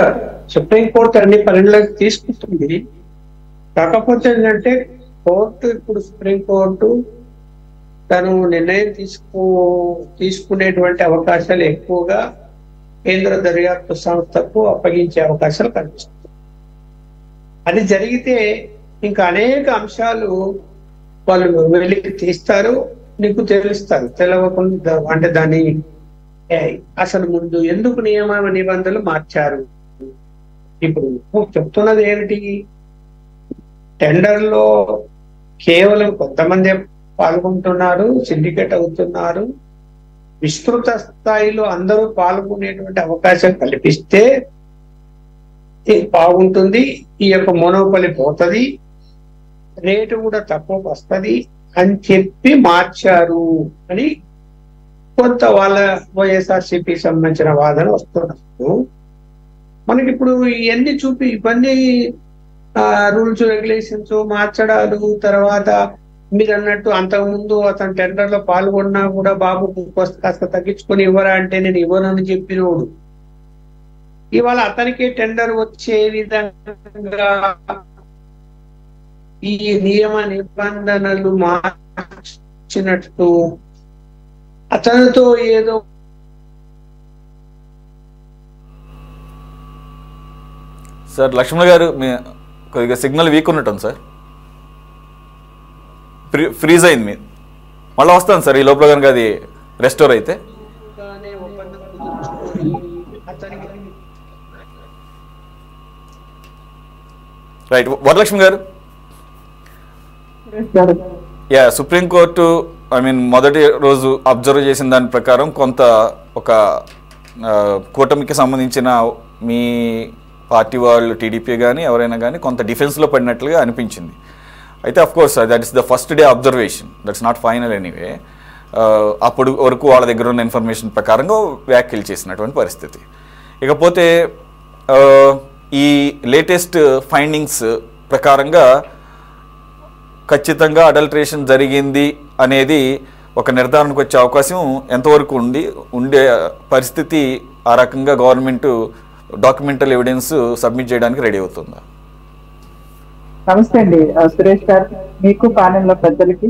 Speaker 3: సుప్రీంకోర్టు అన్ని పరిగణలోకి తీసుకుంటుంది. కాకపోతే ఏంటంటే కోర్టు ఇప్పుడు సుప్రీంకోర్టు తను నిర్ణయం తీసుకునేటువంటి అవకాశాలు ఎక్కువగా కేంద్ర దర్యాప్తు సంస్థకు అప్పగించే అవకాశాలు కనిపిస్తుంది. అది జరిగితే ఇంకా అనేక అంశాలు వాళ్ళు వెలికి తీస్తారు. నీకు తెలుస్తారు. తెలవకుండా అంటే దాన్ని అసలు ముందు ఎందుకు నియమ నిబంధనలు మార్చారు? ఇప్పుడు చెప్తున్నది ఏమిటి? టెండర్ లో కేవలం కొంతమంది పాల్గొంటున్నారు, సిండికేట్ అవుతున్నారు. విస్తృత స్థాయిలో అందరూ పాల్గొనేటువంటి అవకాశం కల్పిస్తే బాగుంటుంది. ఈ యొక్క మోనోపలి పోతుంది, రేటు కూడా తక్కువ వస్తుంది అని చెప్పి మార్చారు అని కొంత వాళ్ళ వైఎస్ఆర్సీపీ సంబంధించిన వాదన వస్తున్నప్పుడు మనకి ఇప్పుడు ఇవన్నీ ఇవన్నీ రూల్స్ రెగ్యులేషన్స్ మార్చడాలు, తర్వాత మీరు అన్నట్టు అంతకుముందు అతను టెండర్ లో పాల్గొన్నా కూడా బాబు కాస్త తగ్గించుకొని ఇవ్వరా అంటే నేను ఇవ్వనని చెప్పినోడు ఇవాళ అతనికి టెండర్ వచ్చే విధంగా ఈ నియమ నిబంధనలు మార్చినట్టు అతనితో ఏదో
Speaker 1: సార్ లక్ష్మణ్ గారు కొద్దిగా సిగ్నల్ వీక్ ఉన్నట్టుంది సార్, ఫ్రీజ్ అయింది మీ మళ్ళీ వస్తాను సార్ ఈ లోపల కనుక అది రెస్టోర్ అయితే. రైట్ వరలక్ష్మి గారు. సుప్రీంకోర్టు మొదటి రోజు అబ్జర్వ్ చేసిన దాని ప్రకారం కొంత ఒక కూటమికి సంబంధించిన మీ పార్టీ వాళ్ళు టీడీపీ కానీ ఎవరైనా కానీ కొంత డిఫెన్స్లో పడినట్లుగా అనిపించింది. అయితే of course that is the first day observation, that's not final anyway. అప్పుడు వరకు వాళ్ళ దగ్గర ఉన్న ఇన్ఫర్మేషన్ ప్రకారంగా వ్యాఖ్యలు చేసినటువంటి పరిస్థితి. ఇకపోతే ఈ లేటెస్ట్ ఫైండింగ్స్ ప్రకారంగా ఖచ్చితంగా అడల్ట్రేషన్ జరిగింది అనేది ఒక నిర్ధారణకు వచ్చే అవకాశం ఎంతవరకు ఉండే పరిస్థితి, ఆ రకంగా గవర్నమెంట్ డాక్యుమెంటల్ ఎవిడెన్స్ సబ్మిట్ చేయడానికి రెడీ అవుతుందా?
Speaker 4: నమస్తే అండి సురేష్ గారు, మీకు ప్యానెల్లో పెద్దలకి,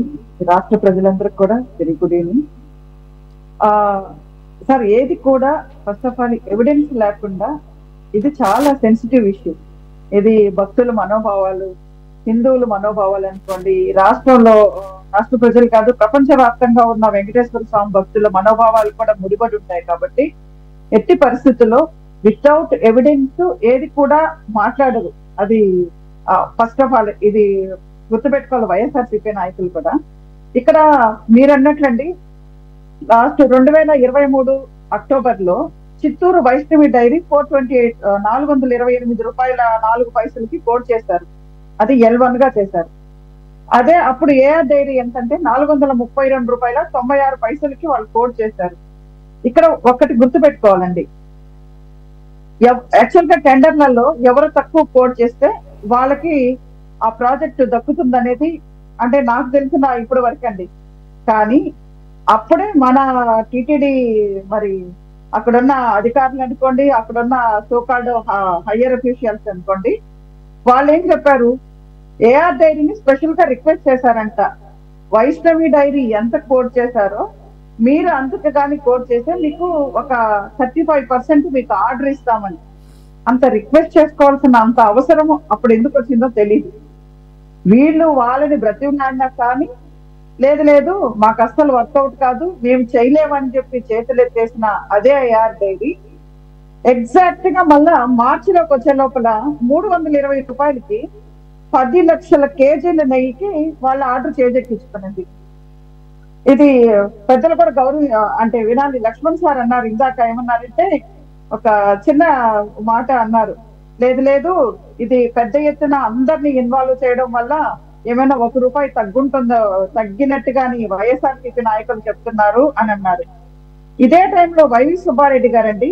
Speaker 4: రాష్ట్ర ప్రజలందరికీ కూడా వెరీ గుడ్ ఈవినింగ్. సార్ ఏది కూడా ఫస్ట్ ఆఫ్ ఆల్ ఎవిడెన్స్ లేకుండా, ఇది చాలా సెన్సిటివ్ ఇష్యూ. ఇది భక్తుల మనోభావాలు, హిందువుల మనోభావాలు అనుకోండి, రాష్ట్రంలో రాష్ట్ర ప్రజలు కాదు ప్రపంచ వ్యాప్తంగా ఉన్న వెంకటేశ్వర స్వామి భక్తుల మనోభావాలు కూడా ముడిపడి ఉంటాయి. కాబట్టి ఎట్టి పరిస్థితుల్లో వితౌట్ ఎవిడెన్స్ ఏది కూడా మాట్లాడరు. అది ఫస్ట్ ఆఫ్ ఆల్ ఇది గుర్తుపెట్టుకోవాలి వైఎస్ఆర్సీపీ నాయకులు కూడా. ఇక్కడ మీరు అన్నట్లండి, last 2023 October Chittoor Vaishnavi dairy 428 రూపాయల 4 పైసలకి కోడ్ చేశారు. అది L1 గా చేశారు. అదే అప్పుడు ఏఆర్ డైరీ ఎంతంటే 432 రూపాయల 96 పైసలకి వాళ్ళు కోడ్ చేశారు. ఇక్కడ ఒక్కటి గుర్తుపెట్టుకోవాలండి, యాక్చువల్ గా టెండర్లలో ఎవరు తక్కువ కోడ్ చేస్తే వాళ్ళకి ఆ ప్రాజెక్ట్ దక్కుతుందనేది అంటే నాకు తెలిసిన ఇప్పుడు వరకు అండి. కానీ అప్పుడే మన టీటీడీ మరి అక్కడున్న అధికారులు అనుకోండి, అక్కడున్న సోకాల్డ్ హయ్యర్ అఫీషియల్స్ అనుకోండి, వాళ్ళు ఏం చెప్పారు, ఏఆర్ డైరీని స్పెషల్ గా రిక్వెస్ట్ చేశారంట, వైష్ణవి డైరీ ఎంత కోడ్ చేశారో మీరు అంతకు కానీ కోడ్ చేస్తే మీకు ఒక 35% మీకు ఆర్డర్ ఇస్తామని. అంత రిక్వెస్ట్ చేసుకోవాల్సిన అంత అవసరం అప్పుడు ఎందుకు వచ్చిందో తెలియదు. వీళ్ళు వాళ్ళని బ్రతిమలాడినా కానీ లేదు లేదు మాకు అస్సలు వర్కౌట్ కాదు, మేము చేయలేమని చెప్పి చేతులెత్తేసిన అదే ఏఆర్ డైరీ ఎగ్జాక్ట్ గా మళ్ళా మార్చిలోకి వచ్చే లోపల 320 రూపాయలకి 10 లక్షల కేజీల నెయ్యికి వాళ్ళ ఆర్డర్ చేజెక్కించుకున్నది. ఇది పెద్దలు కూడా అంటే వినాలి. లక్ష్మణ్ సార్ అన్నారు ఇందాక, ఏమన్నారంటే ఒక చిన్న మాట అన్నారు, లేదు లేదు ఇది పెద్ద ఎత్తున అందరినీ ఇన్వాల్వ్ చేయడం వల్ల ఏమైనా ₹1 తగ్గినట్టుగాని వైఎస్ఆర్సీపీ నాయకులు చెప్తున్నారు అని అన్నారు. ఇదే టైంలో వైవి సుబ్బారెడ్డి గారండి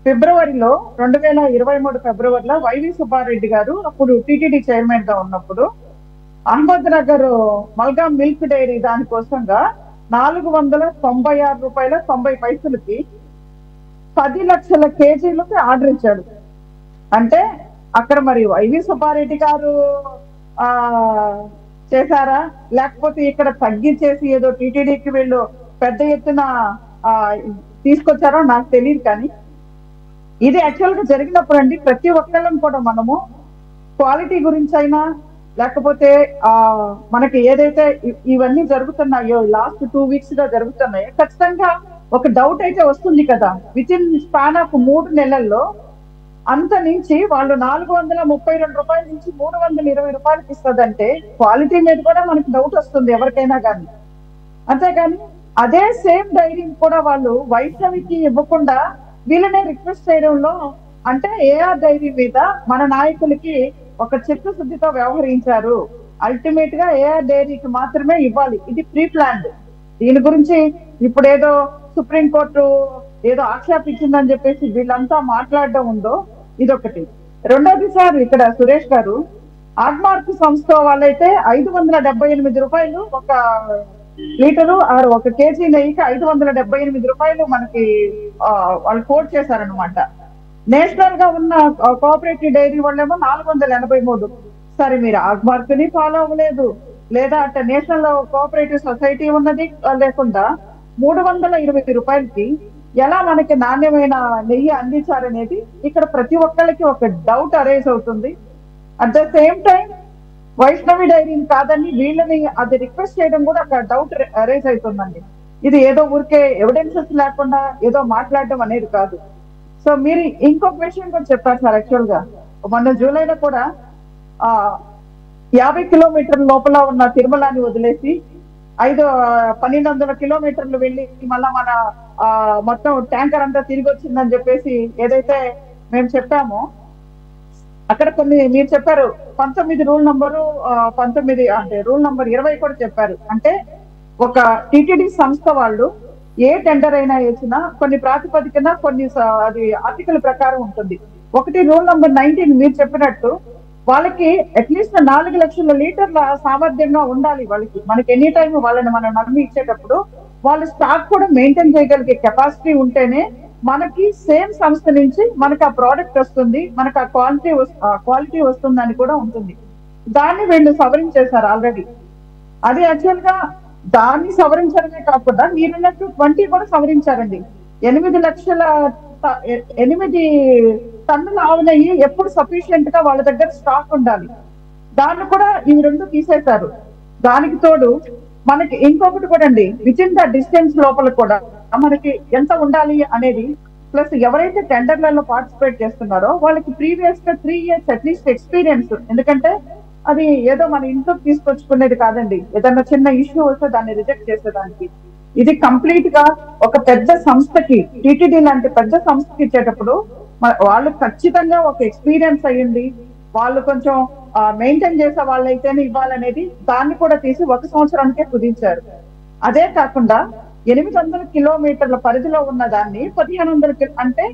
Speaker 4: ఫిబ్రవరిలో 2023 ఫిబ్రవరిలో వైవి సుబ్బారెడ్డి గారు అప్పుడు టీటీడీ చైర్మన్ గా ఉన్నప్పుడు అహ్మద్ నగర్ మల్గా మిల్క్ డైరీ దానికోసంగా 496 రూపాయల 90 పైసలకి 10 లక్షల కేజీలకి ఆర్డర్ ఇచ్చాడు. అంటే అక్కడ మరి వైవి సుబ్బారెడ్డి గారు చేశారా, లేకపోతే ఇక్కడ తగ్గించేసి ఏదో టీటీడీకి వీళ్ళు పెద్ద ఎత్తున తీసుకొచ్చారో నాకు తెలియదు. కానీ ఇది యాక్చువల్ గా జరిగినప్పుడు అండి ప్రతి ఒక్కళ్ళం కూడా మనము క్వాలిటీ గురించి అయినా లేకపోతే మనకి ఏదైతే ఇవన్నీ జరుగుతున్నాయో లాస్ట్ 2 weeks గా జరుగుతున్నాయో ఖచ్చితంగా ఒక డౌట్ అయితే వస్తుంది కదా. విత్ ఇన్ స్పాన్ ఆఫ్ 3 నెలల్లో అంత నుంచి వాళ్ళు 432 రూపాయల నుంచి 320 రూపాయలకి ఇస్తుందంటే క్వాలిటీ మీద కూడా మనకి డౌట్ వస్తుంది ఎవరికైనా కానీ. అంతేగాని అదే సేమ్ డైరీని కూడా వాళ్ళు వైష్ణవికి ఇవ్వకుండా వీళ్ళనే రిక్వెస్ట్ చేయడంలో అంటే ఏఆర్ డైరీ మీద మన నాయకులకి ఒక చిత్తశుద్ధితో వ్యవహరించారు. అల్టిమేట్ గా ఏఆర్ డైరీకి మాత్రమే ఇవ్వాలి. ఇది ప్రీ ప్లాన్డ్. దీని గురించి ఇప్పుడు ఏదో సుప్రీంకోర్టు ఏదో ఆక్షేపించిందని చెప్పేసి వీళ్ళంతా మాట్లాడడం ఉందో ఇదొకటి. రెండోది సార్, ఇక్కడ సురేష్ గారు ఆగ్మార్క్ సంస్థ వాళ్ళైతే 578 రూపాయలు ఒక లీటరు ఒక కేజీ నెయ్యికి 578 రూపాయలు మనకి వాళ్ళు కోట్ చేశారనమాట. నేషనల్ గా ఉన్న కోఆపరేటివ్ డైరీ వాళ్ళేమో 483. సరే, మీరు ఆగ్మార్క్ ని ఫాలో అవ్వలేదు, లేదా అంటే నేషనల్ కోఆపరేటివ్ సొసైటీ ఉన్నది లేకుండా 320 రూపాయలకి ఎలా మనకి నాణ్యమైన నెయ్యి అందించారనేది ఇక్కడ ప్రతి ఒక్కళ్ళకి ఒక డౌట్ అరైజ్ అవుతుంది. At the same time Vaishnavi డైరీని కాదని వీళ్ళని అది రిక్వెస్ట్ చేయడం కూడా ఒక డౌట్ అరైజ్ అవుతుందండి. ఇది ఏదో ఊరికే ఎవిడెన్సెస్ లేకుండా ఏదో మాట్లాడడం అనేది కాదు. సో మీరు ఇంకొక విషయం కూడా చెప్పారు సార్. యాక్చువల్ గా మొన్న జూలైలో కూడా 50 కిలోమీటర్ల లోపల ఉన్న తిరుమలని వదిలేసి 1200 కిలోమీటర్లు వెళ్ళి మళ్ళా మన మొత్తం ట్యాంకర్ అంతా తిరిగి వచ్చిందని చెప్పేసి ఏదైతే మేము చెప్పామో అక్కడ కొన్ని మీరు చెప్పారు 19 రూల్ నంబరు 19 అంటే రూల్ నంబర్ 20 కూడా చెప్పారు. అంటే ఒక టిటిడి సంస్థ వాళ్ళు ఏ టెండర్ అయినా వేసినా కొన్ని ప్రాతిపదికన కొన్ని అది ఆర్టికల్ ప్రకారం ఉంటుంది. ఒకటి రూల్ నంబర్ 19 మీరు చెప్పినట్టు వాళ్ళకి అట్లీస్ట్ 4 లక్షల లీటర్ల సామర్థ్యంగా ఉండాలి. వాళ్ళకి మనకి ఎనీ టైం వాళ్ళని మనం నమ్మి ఇచ్చేటప్పుడు వాళ్ళ స్టాక్ కూడా మెయింటైన్ చేయగలిగే కెపాసిటీ ఉంటేనే మనకి సేమ్ సంస్థ నుంచి మనకి ఆ ప్రోడక్ట్ వస్తుంది, మనకి ఆ క్వాలిటీ వస్తుంది అని కూడా ఉంటుంది. దాన్ని వీళ్ళు సవరించేశారు ఆల్రెడీ. అది యాక్చువల్ గా దాన్ని సవరించడమే కాకుండా మీరున్నట్టు 20 కూడా సవరించారండి. 8 టన్నుల ఆవు నెయ్యి ఎప్పుడు సఫిషియెంట్ గా వాళ్ళ దగ్గర స్టాక్ ఉండాలి. దాన్ని కూడా ఇవి 2 తీసేశారు. దానికి తోడు మనకి ఇంకొకటి కూడా అండి, విత్ ఇన్ ద డిస్టెన్స్ లోపల కూడా మనకి ఎంత ఉండాలి అనేది ప్లస్ ఎవరైతే టెండర్లలో పార్టిసిపేట్ చేస్తున్నారో వాళ్ళకి ప్రీవియస్ గా 3 years అట్లీస్ట్ ఎక్స్పీరియన్స్. ఎందుకంటే అది ఏదో మన ఇంట్లోకి తీసుకొచ్చుకునేది కాదండి. ఏదన్నా చిన్న ఇష్యూ వస్తే దాన్ని రిజెక్ట్ చేసేదానికి. ఇది కంప్లీట్ గా ఒక పెద్ద సంస్థకి టిటిడి లాంటి పెద్ద సంస్థకి ఇచ్చేటప్పుడు వాళ్ళు ఖచ్చితంగా ఒక ఎక్స్పీరియన్స్ అయ్యింది, వాళ్ళు కొంచెం మెయింటైన్ చేసే వాళ్ళైతేనే ఇవ్వాలనేది దాన్ని కూడా తీసి 1 సంవత్సరానికే కుదించారు. అదే కాకుండా 800 కిలోమీటర్ల పరిధిలో ఉన్న దాన్ని 1500 అంటే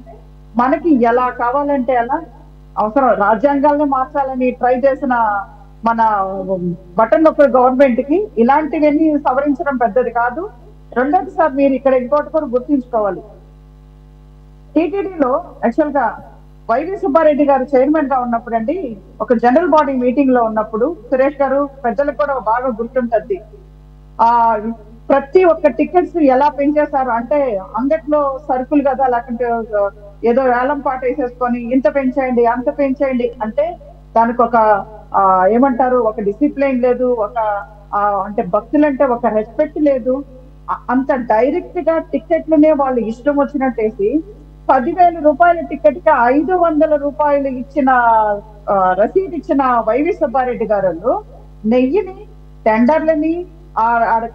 Speaker 4: మనకి ఎలా కావాలంటే అలా అవసరం. రాజ్యాంగాలను మార్చాలని ట్రై చేసిన మన బటన్ నొక్క గవర్నమెంట్ కి ఇలాంటివన్నీ సవరించడం పెద్దది కాదు. రెండోది సార్, మీరు ఇక్కడ ఇంకోటి కూడా గుర్తుంచుకోవాలి. టీటీడీలో యాక్చువల్ గా వైవి సుబ్బారెడ్డి గారు చైర్మన్ గా ఉన్నప్పుడు అండి, ఒక జనరల్ బాడీ మీటింగ్ లో ఉన్నప్పుడు సురేష్ గారు పెద్దలకు కూడా బాగా గుర్తుంటది. ప్రతి ఒక్క టికెట్స్ ఎలా పెంచేశారు అంటే అంగట్లో సరుకులు కదా, లేకుంటే ఏదో వేలం పాట వేసేసుకొని ఇంత పెంచేయండి అంత పెంచేయండి అంటే దానికి ఒక ఏమంటారు ఒక డిసిప్లిన్ లేదు, ఒక అంటే భక్తులంటే ఒక రెస్పెక్ట్ లేదు. అంత డైరెక్ట్ గా టికెట్లనే వాళ్ళు ఇష్టం వచ్చినట్టేసి 10,000 రూపాయల టికెట్ కి 500 రూపాయలు ఇచ్చిన రసీదు ఇచ్చిన వైవి సుబ్బారెడ్డి గారు నెయ్యిని టెండర్లని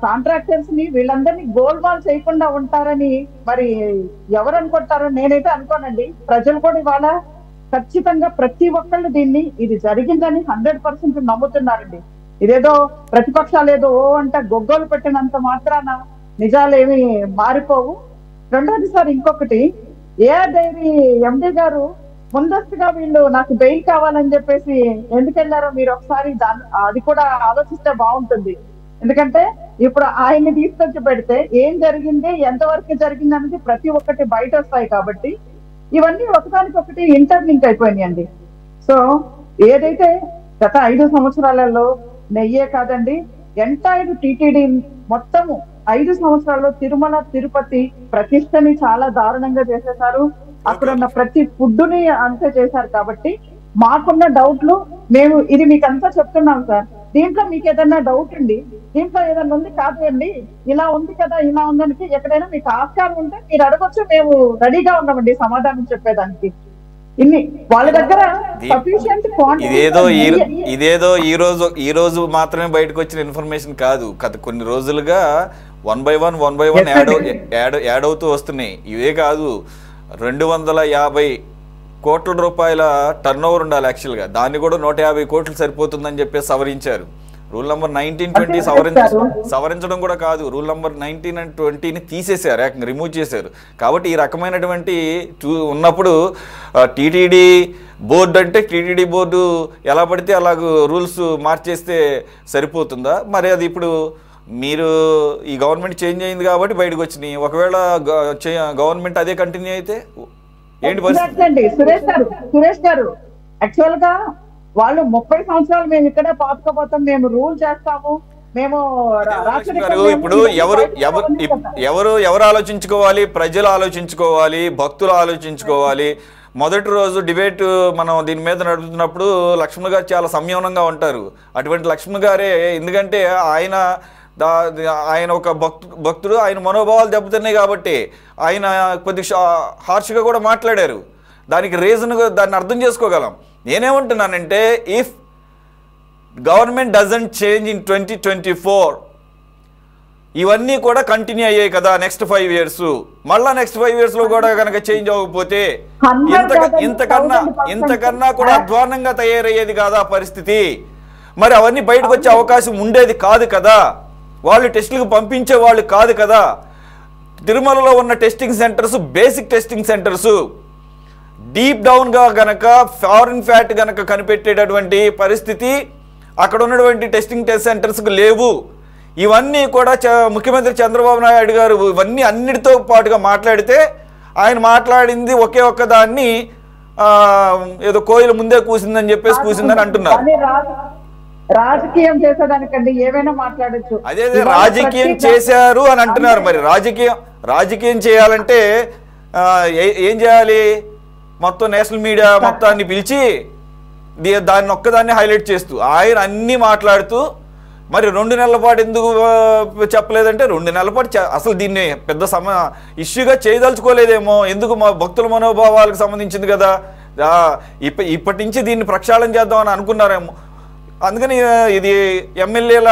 Speaker 4: కాంట్రాక్టర్స్ ని వీళ్ళందరినీ గోల్మాల్ చేయకుండా ఉంటారని మరి ఎవరు అనుకుంటారో నేనైతే అనుకోనండి. ప్రజలు కూడా ఇవాళ ఖచ్చితంగా ప్రతి ఒక్కళ్ళు దీన్ని ఇది జరిగిందని 100% నమ్ముతున్నారండి. ఇదేదో ప్రతిపక్షాలు ఏదో అంటే గొగ్గోలు పెట్టినంత మాత్రాన నిజాలేమి మారిపోవు. రెండోది సార్, ఇంకొకటి ఏఆర్ డైరీ ఎండి గారు ముందస్తుగా వీళ్ళు నాకు బెయిల్ కావాలని చెప్పేసి ఎందుకు వెళ్ళారో మీరు ఒకసారి అది కూడా ఆలోచిస్తే బాగుంటుంది. ఎందుకంటే ఇప్పుడు ఆయన్ని తీసుకొచ్చి పెడితే ఏం జరిగింది, ఎంతవరకు జరిగింది అనేది ప్రతి ఒక్కటి బయట వస్తాయి. కాబట్టి ఇవన్నీ ఒకదానికొకటి ఇంటర్లింక్ అయిపోయినాయండి. సో ఏదైతే గత 5 సంవత్సరాలలో నెయ్యే కాదండి, ఎంటైర్ టీటీడీ మొత్తము 5 సంవత్సరాల్లో తిరుమల తిరుపతి ప్రతిష్టని చాలా దారుణంగా చేసేశారు. అక్కడ ఉన్న ప్రతి ఫుడ్ ని అంతే చేశారు. కాబట్టి మాకున్న డౌట్లు మేము ఇది మీకు అంతా చెప్తున్నాం సార్. దీంట్లో మీకు ఏదైనా డౌట్ అండి, దీంట్లో ఏదైనా ఉంది కాదు అండి, ఇలా ఉంది కదా, ఇలా ఉందని ఎక్కడైనా మీకు ఆస్కారం ఉంటే మీరు అడగొచ్చు. మేము రెడీగా ఉన్నామండి సమాధానం చెప్పేదానికి. ఇన్ని వాళ్ళ దగ్గర సఫిషియెంట్
Speaker 1: ఇదేదో ఈ రోజు మాత్రమే బయటకు వచ్చిన ఇన్ఫర్మేషన్ కాదు. కొన్ని రోజులుగా వన్ బై వన్ యాడ్ అవుతూ వస్తున్నాయి. ఇవే కాదు, 250 కోట్ల రూపాయల టర్న్ ఓవర్ ఉండాలి యాక్చువల్గా. దాన్ని కూడా 150 కోట్లు సరిపోతుందని చెప్పేసి సవరించారు. రూల్ నెంబర్ 19-20 సవరించడం కూడా కాదు, రూల్ నెంబర్ 19 and 20ని తీసేశారు, ఏకంగా రిమూవ్ చేశారు. కాబట్టి ఈ రకమైనటువంటి ఉన్నప్పుడు టీటీడీ బోర్డు అంటే టీటీడీ బోర్డు ఎలా పడితే అలాగ రూల్స్ మార్చేస్తే సరిపోతుందా? మరి అది ఇప్పుడు మీరు ఈ గవర్నమెంట్ చేంజ్ అయింది కాబట్టి బయటకు వచ్చినాయి. ఒకవేళ గవర్నమెంట్ అదే కంటిన్యూ అయితే ఏంటి పరిస్థితి?
Speaker 4: సురేష్ గారు యాక్చువల్ గా వాళ్ళు 30 సంవత్సరాలు మేము ఇక్కడే పాతుకపోతాం, మేము రూల్ చేస్తాము, మేము
Speaker 1: ఇప్పుడు ఎవరు ఆలోచించుకోవాలి? ప్రజలు ఆలోచించుకోవాలి, భక్తులు ఆలోచించుకోవాలి. మొదటి రోజు డిబేట్ మనం దీని మీద నడుపుతున్నప్పుడు లక్ష్మణ్ గారు చాలా సంయమనంగా ఉంటారు. అటువంటి లక్ష్మణ్ గారే, ఎందుకంటే ఆయన ఒక భక్తుడు, ఆయన మనోభావాలు దెబ్బతిన్నాయి కాబట్టి ఆయన కొద్దిగా హార్ష్గా కూడా మాట్లాడారు. దానికి రీజన్ దాన్ని అర్థం చేసుకోగలం. నేనేమంటున్నానంటే, if government doesn't change in 2024, ఇవన్నీ కూడా కంటిన్యూ అయ్యాయి కదా నెక్స్ట్ 5 years, మళ్ళా నెక్స్ట్ 5 years లో కూడా కనుక చేంజ్ అవ్వకపోతే ఇంతకన్నా కూడా అధ్వానంగా తయారయ్యేది కాదా పరిస్థితి? మరి అవన్నీ బయటకు వచ్చే అవకాశం ఉండేది కాదు కదా, వాళ్ళు టెస్టులకు పంపించే వాళ్ళు కాదు కదా. తిరుమలలో ఉన్న testing centres basic testing centres, deep డౌన్గా గనక ఫారిన్ ఫ్యాట్ గనక కనిపెట్టేటటువంటి పరిస్థితి అక్కడ ఉన్నటువంటి టెస్టింగ్ సెంటర్స్కి లేవు. ఇవన్నీ కూడా ముఖ్యమంత్రి చంద్రబాబు నాయుడు గారు ఇవన్నీ అన్నిటితో పాటుగా మాట్లాడితే, ఆయన మాట్లాడింది ఒకే ఒక్క దాన్ని ఏదో కోయిల ముందే కూసిందని చెప్పేసి కూసిందని అంటున్నారు.
Speaker 4: రాజకీయం చేసేదానికండి ఏమైనా మాట్లాడచ్చు.
Speaker 1: అదే రాజకీయం చేశారు అని అంటున్నారు. మరి రాజకీయం చేయాలంటే ఏం చేయాలి? మొత్తం నేషనల్ మీడియా మొత్తాన్ని పిలిచి దాన్ని ఒక్కదాన్ని హైలైట్ చేస్తూ ఆయన అన్నీ మాట్లాడుతూ, మరి 2 నెలల పాటు ఎందుకు చెప్పలేదంటే, 2 నెలల పాటు అసలు దీన్ని పెద్ద ఇష్యూగా చేయదలుచుకోలేదేమో. ఎందుకు మా భక్తుల మనోభావాలకు సంబంధించింది కదా, ఇప్పటి నుంచి దీన్ని ప్రక్షాళన చేద్దామని అనుకున్నారేమో. అందుకని ఇది ఎమ్మెల్యేల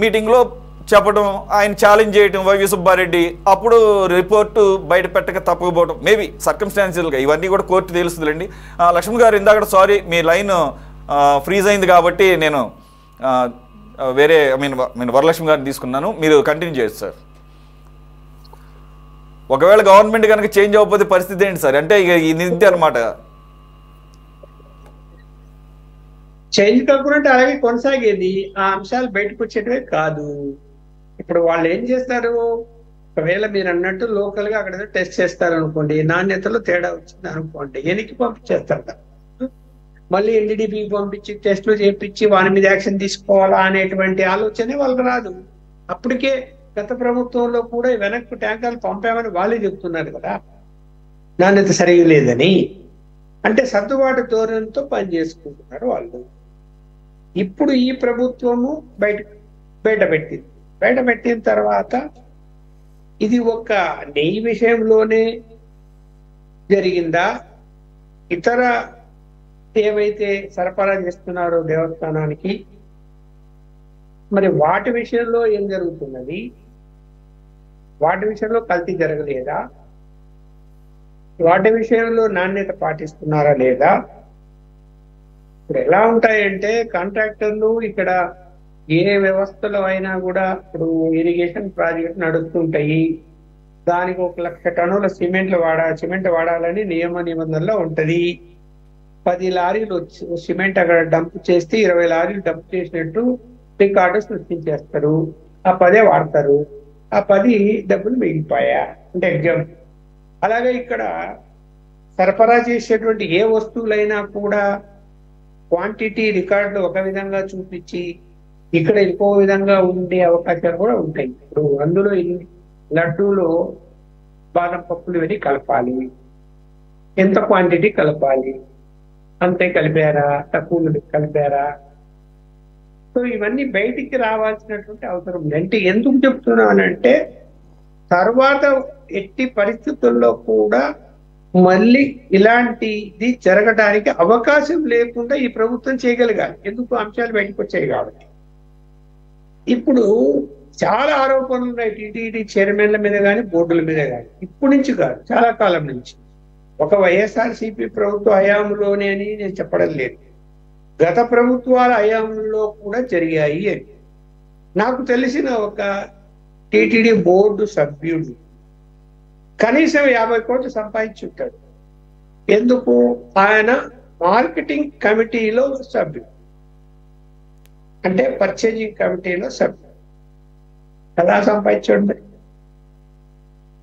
Speaker 1: మీటింగ్లో చెప్పడం, ఆయన ఛాలెంజ్ చేయటం వైవి సుబ్బారెడ్డి, అప్పుడు రిపోర్టు బయట పెట్టక తప్పకపోవడం, మేబీ సర్కమ్స్టాన్షియల్గా ఇవన్నీ కూడా కోర్టు తెలుస్తుందండి. లక్ష్మణ్ గారు ఇందాక సారీ, మీ లైన్ ఫ్రీజ్ అయింది కాబట్టి నేను వేరే వరలక్ష్మి గారిని తీసుకున్నాను. మీరు కంటిన్యూ చేయొచ్చు సార్. ఒకవేళ గవర్నమెంట్ కనుక చేంజ్ అవ్వకపోతే పరిస్థితి ఏంటి సార్? అంటే ఇక ఇది అనమాట,
Speaker 3: చేంజ్ కాకుండా అలాగే కొనసాగేది. ఆ అంశాలు బయటకు వచ్చేటివే కాదు. ఇప్పుడు వాళ్ళు ఏం చేస్తారు, ఒకవేళ మీరు అన్నట్టు లోకల్ గా అక్కడ టెస్ట్ చేస్తారు అనుకోండి, నాణ్యతలో తేడా వచ్చింది అనుకోండి, వెనక్కి పంపించేస్తారు కదా. మళ్ళీ ఎన్డీడీపీకి పంపించి టెస్టులు చేపించి వాని మీద యాక్షన్ తీసుకోవాలా అనేటువంటి ఆలోచనే వాళ్ళకి రాదు. అప్పటికే గత ప్రభుత్వంలో కూడా వెనక్కి ట్యాంకర్లు పంపామని వాళ్ళే చెప్తున్నారు కదా, నాణ్యత సరిగా లేదని. అంటే సర్దుబాటు ధోరణితో పనిచేసుకుంటున్నారు వాళ్ళు. ఇప్పుడు ఈ ప్రభుత్వము బయట పెట్టిన తర్వాత ఇది ఒక నెయ్యి విషయంలోనే జరిగిందా, ఇతర ఏవైతే సరఫరా చేస్తున్నారో దేవస్థానానికి, మరి వాటి విషయంలో ఏం జరుగుతున్నది, వాటి విషయంలో కల్తీ జరగలేదా, వాటి విషయంలో నాణ్యత పాటిస్తున్నారా లేదా? ఇప్పుడు ఎలా ఉంటాయంటే, కాంట్రాక్టర్లు ఇక్కడ ఏ వ్యవస్థలో అయినా కూడా, ఇప్పుడు ఇరిగేషన్ ప్రాజెక్ట్ నడుస్తుంటాయి, దానికి 1,00,000 టన్నుల సిమెంట్ వాడాలని నియమ నిబంధనలో ఉంటది. 10 లారీలు సిమెంట్ అక్కడ డంప్ చేస్తే 20 లారీలు డంప్ చేసినట్టు రికార్డు సృష్టించేస్తారు. ఆ 10 వాడతారు, ఆ 10 డబ్బులు మిగిలిపోయా అంటే ఎగ్జామ్. అలాగే ఇక్కడ సరఫరా చేసేటువంటి ఏ వస్తువులైనా కూడా క్వాంటిటీ రికార్డులు ఒక విధంగా చూపించి ఇక్కడ ఇంకో విధంగా ఉండే అవకాశాలు కూడా ఉంటాయి. ఇప్పుడు అందులో లడ్డూలో బాదం పప్పులు ఇవన్నీ కలపాలి, ఎంత క్వాంటిటీ కలపాలి, అంతే కలిపారా, తక్కువ కలిపారా? సో ఇవన్నీ బయటికి రావాల్సినటువంటి అవసరం ఉంది. అంటే ఎందుకు చెప్తున్నానంటే తర్వాత ఎట్టి పరిస్థితుల్లో కూడా మళ్ళీ ఇలాంటిది జరగడానికి అవకాశం లేకుండా ఈ ప్రభుత్వం చేయగలగాలి. ఎందుకు అంశాలు బయటకు వచ్చాయి కాబట్టి. ఇప్పుడు చాలా ఆరోపణలు ఉన్నాయి టీటీడీ చైర్మన్ల మీద కానీ బోర్డుల మీద కానీ. ఇప్పటి నుంచి కాదు, చాలా కాలం నుంచి. ఒక వైఎస్ఆర్సీపీ ప్రభుత్వ హయాంలోనే అని నేను చెప్పడం లేదు, గత ప్రభుత్వాల హయాంలో కూడా జరిగాయి అని. నాకు తెలిసిన ఒక టీటీడీ బోర్డు సభ్యుడు కనీసం 50 కోట్లు సంపాదించుంటాడు. ఎందుకు? ఆయన మార్కెటింగ్ కమిటీలో సభ్యుడు, అంటే పర్చేజింగ్ కమిటీలో సభ్యుడు. ఎలా సంపాదించాడు మరి?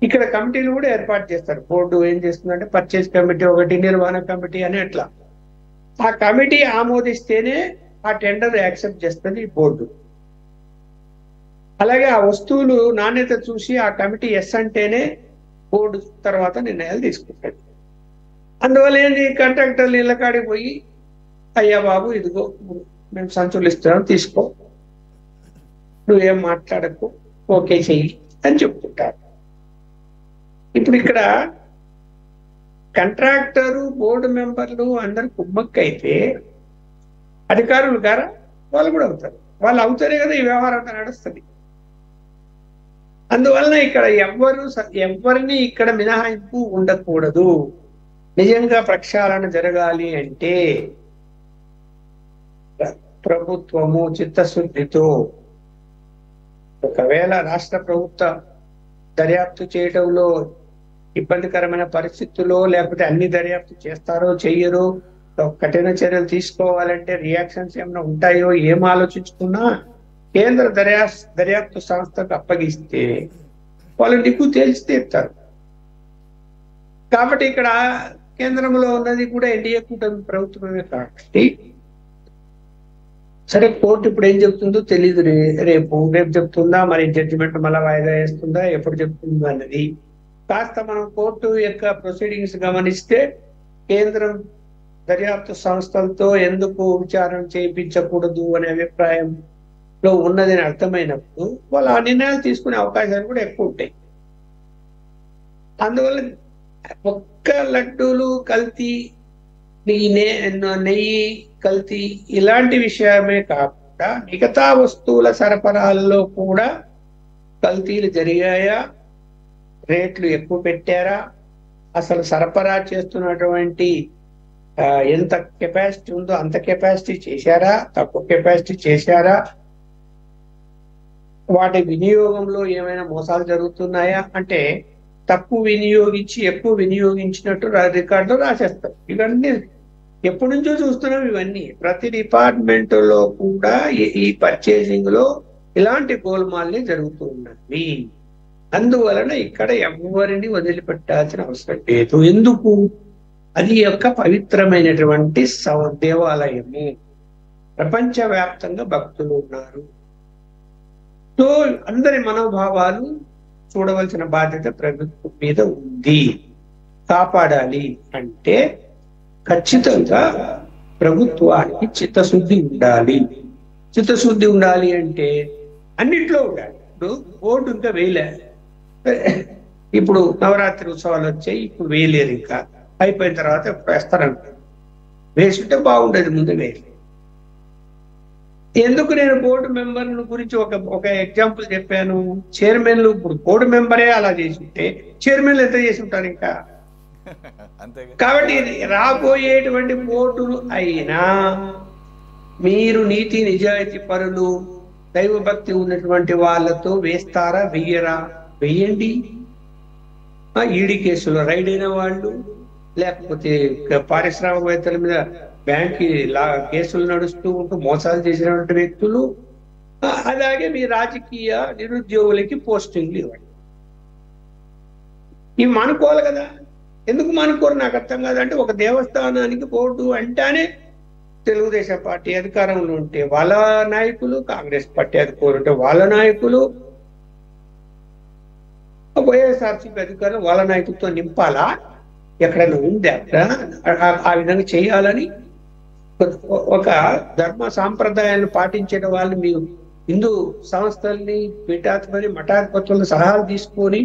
Speaker 3: ఇక్కడ కమిటీలు కూడా ఏర్పాటు చేస్తారు. బోర్డు ఏం చేస్తుందంటే పర్చేజ్ కమిటీ ఒకటి, నిర్వహణ కమిటీ అని అట్లా. ఆ కమిటీ ఆమోదిస్తేనే ఆ టెండర్ యాక్సెప్ట్ చేస్తుంది బోర్డు. అలాగే ఆ వస్తువులు నాణ్యత చూసి ఆ కమిటీ ఎస్ అంటేనే బోర్డు తర్వాత నిర్ణయాలు తీసుకుంటాడు. అందువల్ల ఏంటి, కాంట్రాక్టర్లు ఇళ్ళ కాడికి పోయి అయ్యా బాబు ఇదిగో మేము సంచులు ఇస్తున్నాం తీసుకో, నువ్వేం మాట్లాడకు, ఓకే చెయ్యి అని చెప్తుంటారు. ఇప్పుడు ఇక్కడ కాంట్రాక్టరు బోర్డు మెంబర్లు అందరు కుమ్మక్కైతే అధికారులు గారా వాళ్ళు కూడా అవుతారు. వాళ్ళు అవుతారే కదా ఈ వ్యవహారం అంతా నడుస్తుంది. అందువలన ఇక్కడ ఎవరిని ఇక్కడ మినహాయింపు ఉండకూడదు. నిజంగా ప్రక్షాళన జరగాలి అంటే ప్రభుత్వము చిత్తశుద్ధితో, ఒకవేళ రాష్ట్ర ప్రభుత్వ దర్యాప్తు చేయడంలో ఇబ్బందికరమైన పరిస్థితుల్లో, లేకపోతే అన్ని దర్యాప్తు చేస్తారో చెయ్యరో, కఠిన చర్యలు తీసుకోవాలంటే రియాక్షన్స్ ఏమైనా ఉంటాయో ఏం ఆలోచించుకున్నా కేంద్ర దర్యాప్తు సంస్థకు అప్పగిస్తే వాళ్ళు నిగ్గు తేల్చి తీరుతారు. కాబట్టి ఇక్కడ కేంద్రంలో ఉన్నది కూడా ఎన్డీఏ కూటమి ప్రభుత్వమే కాబట్టి సరే కోర్టు ఇప్పుడు ఏం చెప్తుందో తెలియదు. రేపు చెప్తుందా, మరి జడ్జిమెంట్ మళ్ళీ వాయిదా వేస్తుందా, ఎప్పుడు చెప్తుందో అన్నది. కాస్త మనం కోర్టు యొక్క ప్రొసీడింగ్స్ గమనిస్తే కేంద్రం దర్యాప్తు సంస్థలతో ఎందుకు విచారణ చేయించకూడదు అనే అభిప్రాయంలో ఉన్నదని అర్థమైనప్పుడు వాళ్ళు ఆ నిర్ణయాలు తీసుకునే అవకాశాలు కూడా ఎక్కువ ఉంటాయి. అందువల్ల ఒక్క లడ్డూలు కల్తీ, నెయ్యి కల్తీ ఇలాంటి విషయమే కాకుండా మిగతా వస్తువుల సరఫరాల్లో కూడా కల్తీలు జరిగాయా, రేట్లు ఎక్కువ పెట్టారా, అసలు సరఫరా చేస్తున్నటువంటి ఎంత కెపాసిటీ ఉందో అంత కెపాసిటీ చేశారా, తక్కువ కెపాసిటీ చేశారా, వాటి వినియోగంలో ఏమైనా మోసాలు జరుగుతున్నాయా అంటే తక్కువ వినియోగించి ఎక్కువ వినియోగించినట్టు రికార్డులో రాసేస్తారు. ఇవన్నీ ఎప్పటి నుంచో చూస్తున్నాం. ఇవన్నీ ప్రతి డిపార్ట్మెంట్ లో కూడా ఈ పర్చేసింగ్ లో ఇలాంటి గోల్మాల్ని జరుగుతూ ఉన్నది. అందువలన ఇక్కడ ఎవరిని వదిలిపెట్టాల్సిన అవసరం లేదు. ఎందుకు? అది యొక్క పవిత్రమైనటువంటి దేవాలయము, ప్రపంచవ్యాప్తంగా భక్తులు ఉన్నారు. సో అందరి మనోభావాలు చూడవలసిన బాధ్యత ప్రభుత్వం మీద ఉంది. కాపాడాలి అంటే ఖచ్చితంగా ప్రభుత్వానికి చిత్తశుద్ధి ఉండాలి. చిత్తశుద్ధి ఉండాలి అంటే అన్నిట్లో ఉండాలి. ఇప్పుడు బోర్డు ఇంకా వేయలే, ఇప్పుడు నవరాత్రి ఉత్సవాలు వచ్చాయి, ఇప్పుడు వేయలేరు, ఇంకా అయిపోయిన తర్వాత వేస్తారంట. వేసుంటే బాగుండేది, ముందు వేయలేదు. ఎందుకు నేను బోర్డు మెంబర్ గురించి ఒక ఎగ్జాంపుల్ చెప్పాను. చైర్మన్లు, ఇప్పుడు బోర్డు మెంబరే అలా చేసి ఉంటే చైర్మన్లు ఎంత చేసి ఉంటారు ఇంకా. కాబట్టి రాబోయేటువంటి బోర్డులు అయినా మీరు నీతి నిజాయితీ పరులు, దైవభక్తి ఉన్నటువంటి వాళ్ళతో వేస్తారా, వెయ్యరా? వెయ్యండి. ఈడీ కేసులో రైడ్ అయిన వాళ్ళు, లేకపోతే పారిశ్రామికవేత్తల మీద బ్యాంక్ కేసులు నడుస్తూ ఉంటూ మోసాలు చేసినటువంటి వ్యక్తులు, అలాగే మీ రాజకీయ నిరుద్యోగులకి పోస్టింగ్లు ఇవ్వండి. ఇవి మానుకోవాలి కదా. ఎందుకు మానుకోరు నాకు అర్థం కాదంటే, ఒక దేవస్థానానికి బోర్డు అంటేనే తెలుగుదేశం పార్టీ అధికారంలో ఉంటే వాళ్ళ నాయకులు, కాంగ్రెస్ పార్టీ అధికారులు ఉంటే వాళ్ళ నాయకులు, వైఎస్ఆర్సీపీ అధికారులు వాళ్ళ నాయకులతో నింపాలా? ఎక్కడైనా ఉంది అక్కడ ఆ విధంగా చేయాలని? ఒక ధర్మ సాంప్రదాయాలను పాటించిన వాళ్ళు మీరు హిందూ సంస్థల్ని పీఠాధిపతి మఠాధిపతులను సలహాలు తీసుకొని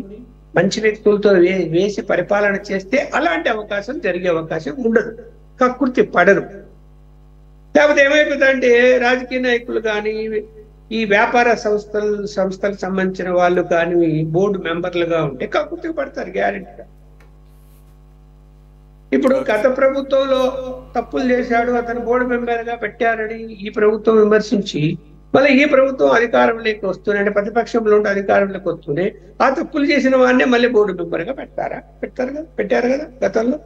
Speaker 3: మంచి వ్యక్తులతో వేసి పరిపాలన చేస్తే అలాంటి అవకాశం జరిగే అవకాశం ఉండదు. కక్కుర్తి పడరు. లేకపోతే ఏమైపోతుందంటే రాజకీయ నాయకులు కానీ ఈ వ్యాపార సంస్థలకు సంబంధించిన వాళ్ళు కానీ బోర్డు మెంబర్లుగా ఉంటే కక్కుర్తికి పడతారు గ్యారెంటీగా. ఇప్పుడు గత ప్రభుత్వంలో తప్పులు చేశాడు అతను బోర్డు మెంబర్ గా పెట్టారని ఈ ప్రభుత్వం విమర్శించి మళ్ళీ ఈ ప్రభుత్వం అధికారంలోకి వస్తూనే అంటే ప్రతిపక్షంలో ఉంటే అధికారంలోకి వస్తూనే ఆ తప్పులు చేసిన వాడినే మళ్ళీ బోర్డు మెంబర్ గా పెట్టారు కదా గతంలో.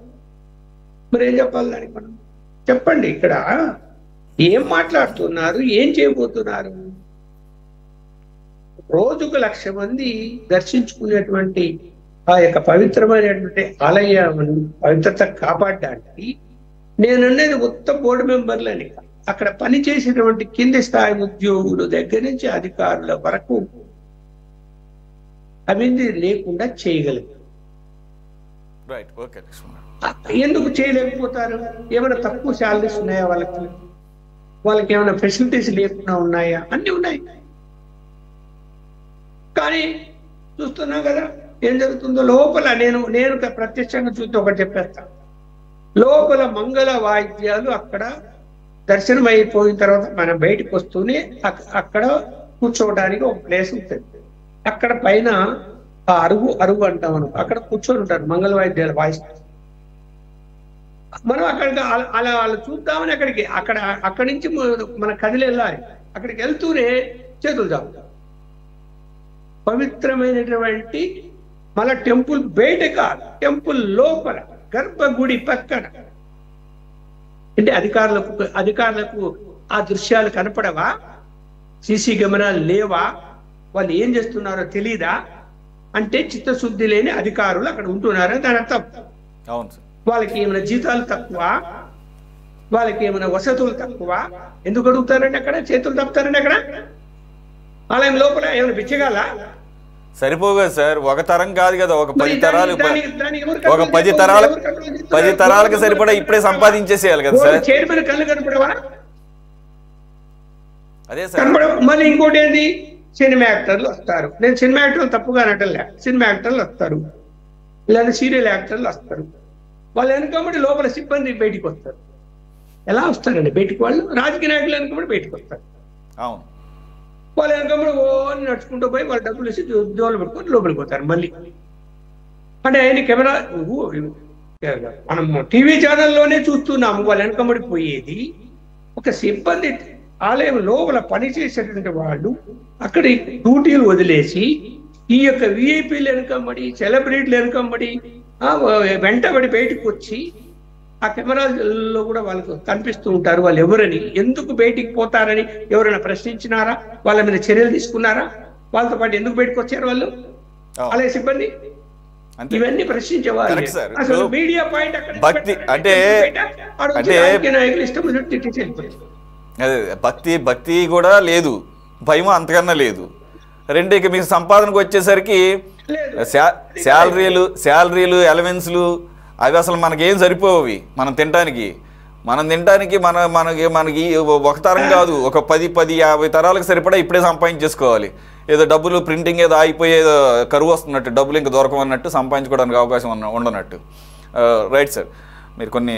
Speaker 3: మరి ఏం చెప్పాలి దానికి మనం? చెప్పండి, ఇక్కడ ఏం మాట్లాడుతున్నారు, ఏం చేయబోతున్నారు? రోజుకు 1,00,000 మంది దర్శించుకునేటువంటి ఆ యొక్క పవిత్రమైనటువంటి ఆలయ పవిత్రత కాపాడడానికి నేనన్నది మొత్తం బోర్డు మెంబర్లని అక్కడ పనిచేసేటువంటి కింది స్థాయి ఉద్యోగుల దగ్గర నుంచి అధికారుల వరకు అవినీతి లేకుండా చేయగలిగారు. ఎందుకు చేయలేకపోతారు? ఏమైనా తక్కువ శాలరీస్ ఉన్నాయా వాళ్ళకి ఏమైనా ఫెసిలిటీస్ లేకుండా ఉన్నాయా? అన్ని ఉన్నాయి. కానీ చూస్తున్నాం కదా ఏం జరుగుతుందో. లోపల నేను ప్రత్యక్షంగా చూస్తే ఒకటి చెప్పేస్తాను. లోపల మంగళ వాయిద్యాలు అక్కడ దర్శనం అయిపోయిన తర్వాత మనం బయటకు వస్తూనే అక్కడ కూర్చోవడానికి ఒక ప్లేస్ ఉంటుంది. అక్కడ పైన ఆ అరుగు అంటాం మనం, అక్కడ కూర్చొని ఉంటారు మంగళ వాయిద్యాలు వాయిస్తారు. మనం అక్కడికి అలా చూద్దామని అక్కడి నుంచి మన కదిలి వెళ్ళాలి. అక్కడికి వెళ్తూనే చేతులు చాపుతాం. పవిత్రమైనటువంటి మళ్ళా టెంపుల్ బయట కాదు, టెంపుల్ లోపల గర్భగుడి పక్కన. అంటే అధికారులకు ఆ దృశ్యాలు కనపడవా? సీసీ కెమెరాలు లేవా? వాళ్ళు ఏం చేస్తున్నారో తెలీదా? అంటే చిత్తశుద్ధి లేని అధికారులు అక్కడ ఉంటున్నారని దాని అర్థం. వాళ్ళకి ఏమైనా జీతాలు తక్కువ, వాళ్ళకి ఏమైనా వసతులు తక్కువ? ఎందుకు అడుగుతారండి అక్కడ? చేతులు తప్పుతారండి అక్కడ ఆలయం లోపల? ఏమైనా బిచ్చగాల?
Speaker 1: సరిపోగా సార్, ఒక తరం కాదు కదా, ఒక 10 తరాలు, ఒక 10 తరాలకు సరిపడా ఇప్పుడే సంపాదించేసేయాలి కదా సార్.
Speaker 3: చైర్మన్ కళ్ళు కనపడవా?
Speaker 1: అదే సార్.
Speaker 3: మళ్ళీ ఇంకోటి ఏంది, సినిమా యాక్టర్లు వస్తారు. నేను సినిమా యాక్టర్లు తప్పుగా అనటంలే, సినిమా యాక్టర్లు వస్తారు, లేదా సీరియల్ యాక్టర్లు వస్తారు. వాళ్ళు వెనుకబడి లోపల సిబ్బంది బయటికి వస్తారు. ఎలా వస్తారండి బయటికి? వాళ్ళు రాజకీయ నాయకులు వెనుకబడి బయటకు వస్తారు. అవును, వాళ్ళు వెనకబడి నడుచుకుంటూ పోయి వాళ్ళు డబ్బులు వేసి జోలు పెట్టుకొని లోపలికి పోతారు. మళ్ళీ అంటే ఆయన కెమెరా మనం టీవీ ఛానల్లోనే చూస్తున్నాము. వాళ్ళు వెనకబడి పోయేది ఒక సిబ్బంది ఆలయం లోపల పనిచేసేటువంటి వాళ్ళు అక్కడ డ్యూటీలు వదిలేసి ఈ యొక్క విఐపీలు వెనకబడి సెలబ్రిటీలు వెనకబడి వెంటబడి బయటకు వచ్చి ఆ కెమెరాల్లో కూడా వాళ్ళకు కనిపిస్తూ ఉంటారు. వాళ్ళు ఎవరని, ఎందుకు బయటికి పోతారని ఎవరైనా ప్రశ్నించినారా? వాళ్ళ మీద చర్యలు తీసుకున్నారా? వాళ్ళతో పాటు ఎందుకు బయటకు వచ్చారు వాళ్ళు అలాగే సిబ్బంది? ఇవన్నీ ప్రశ్నించేవాళ్ళు. అసలు మీడియా పాయింట్
Speaker 1: భక్తి అంటే భక్తి కూడా లేదు, భయం అంతకన్నా లేదు. రెండుకి మీకు సంపాదనకు వచ్చేసరికి శాలరీలు అలవెన్స్లు అవి అసలు మనకేం సరిపోవి. మనం తినడానికి మనకి ఒక తరం కాదు, ఒక 10-50 తరాలకు సరిపడా ఇప్పుడే సంపాదించేసుకోవాలి. ఏదో డబ్బులు ప్రింటింగ్ ఏదో ఆగిపోయి ఏదో కరువు వస్తున్నట్టు, డబ్బులు ఇంకా దొరకమన్నట్టు, సంపాదించుకోవడానికి అవకాశం ఉండనట్టు. రైట్ సార్, మీరు కొన్ని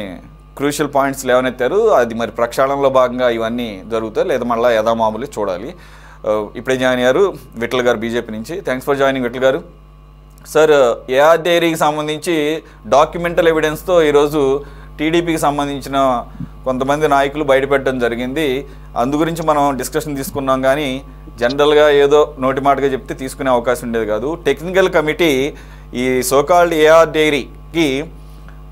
Speaker 1: క్రూషియల్ పాయింట్స్ లేవనెత్తారు. అది మరి ప్రక్షాళనలో భాగంగా ఇవన్నీ జరుగుతాయి లేదా మళ్ళీ యథామామూలు చూడాలి. ఇప్పుడే జాయిన్ అయ్యారు విఠల్ గారు బీజేపీ నుంచి. థ్యాంక్స్ ఫర్ జాయినింగ్ విఠల్ గారు. సార్, ఏఆర్ డైరీకి సంబంధించి డాక్యుమెంటల్ ఎవిడెన్స్తో ఈరోజు టీడీపీకి సంబంధించిన కొంతమంది నాయకులు బయటపెట్టడం జరిగింది. అందు గురించి మనం డిస్కషన్ తీసుకున్నాం, కానీ జనరల్గా ఏదో నోటి మాటగా చెప్తే తీసుకునే అవకాశం ఉండేది కాదు. టెక్నికల్ కమిటీ ఈ సోకాల్డ్ ఏఆర్ డైరీకి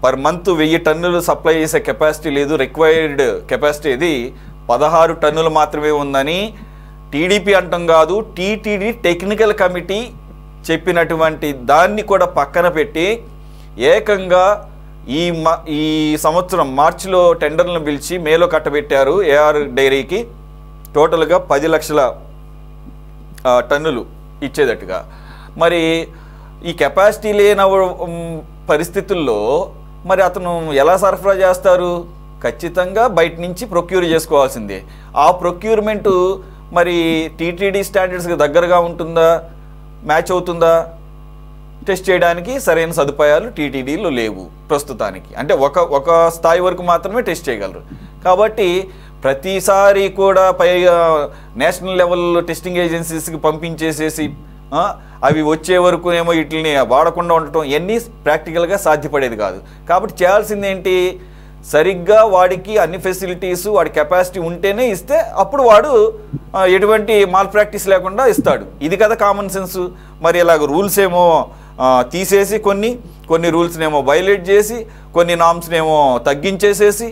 Speaker 1: పర్ మంత్ 1000 టన్నులు సప్లై చేసే కెపాసిటీ లేదు, రిక్వైర్డ్ కెపాసిటీ ఇది 16 టన్నులు మాత్రమే ఉందని టీడీపీ అంటాం కాదు, టీటీడీ టెక్నికల్ కమిటీ చెప్పినటువంటి దాన్ని కూడా పక్కన పెట్టి ఏకంగా ఈ సంవత్సరం మార్చిలో టెండర్లను పిలిచి మేలో కట్టబెట్టారు ఏఆర్ డైరీకి టోటల్గా 10 లక్షల టన్నులు ఇచ్చేటట్టుగా. మరి ఈ కెపాసిటీ లేని పరిస్థితుల్లో మరి అతను ఎలా సరఫరా చేస్తారు? ఖచ్చితంగా బయట నుంచి ప్రొక్యూర్ చేసుకోవాల్సిందే. ఆ ప్రొక్యూర్మెంట్ మరి టీటీడీ స్టాండర్డ్స్కి దగ్గరగా ఉంటుందా, మ్యాచ్ అవుతుందా, టెస్ట్ చేయడానికి సరైన సదుపాయాలు టీటీడీలో లేవు ప్రస్తుతానికి. అంటే ఒక స్థాయి వరకు మాత్రమే టెస్ట్ చేయగలరు. కాబట్టి ప్రతిసారి కూడా నేషనల్ లెవెల్లో టెస్టింగ్ ఏజెన్సీస్కి పంపించేసేసి అవి వచ్చే వరకు ఏమో వీటిని వాడకుండా ఉండటం ఇవన్నీ ప్రాక్టికల్గా సాధ్యపడేది కాదు. కాబట్టి చేయాల్సింది ఏంటి, సరిగ్గా వాడికి అన్ని ఫెసిలిటీస్ వాడి కెపాసిటీ ఉంటేనే ఇస్తే అప్పుడు వాడు ఎటువంటి మాల్ ప్రాక్టీస్ లేకుండా ఇస్తాడు. ఇది కదా కామన్ సెన్స్. మరి ఇలాగ రూల్స్ ఏమో తీసేసి కొన్ని రూల్స్నేమో వైలేట్ చేసి కొన్ని నామ్స్నేమో తగ్గించేసేసి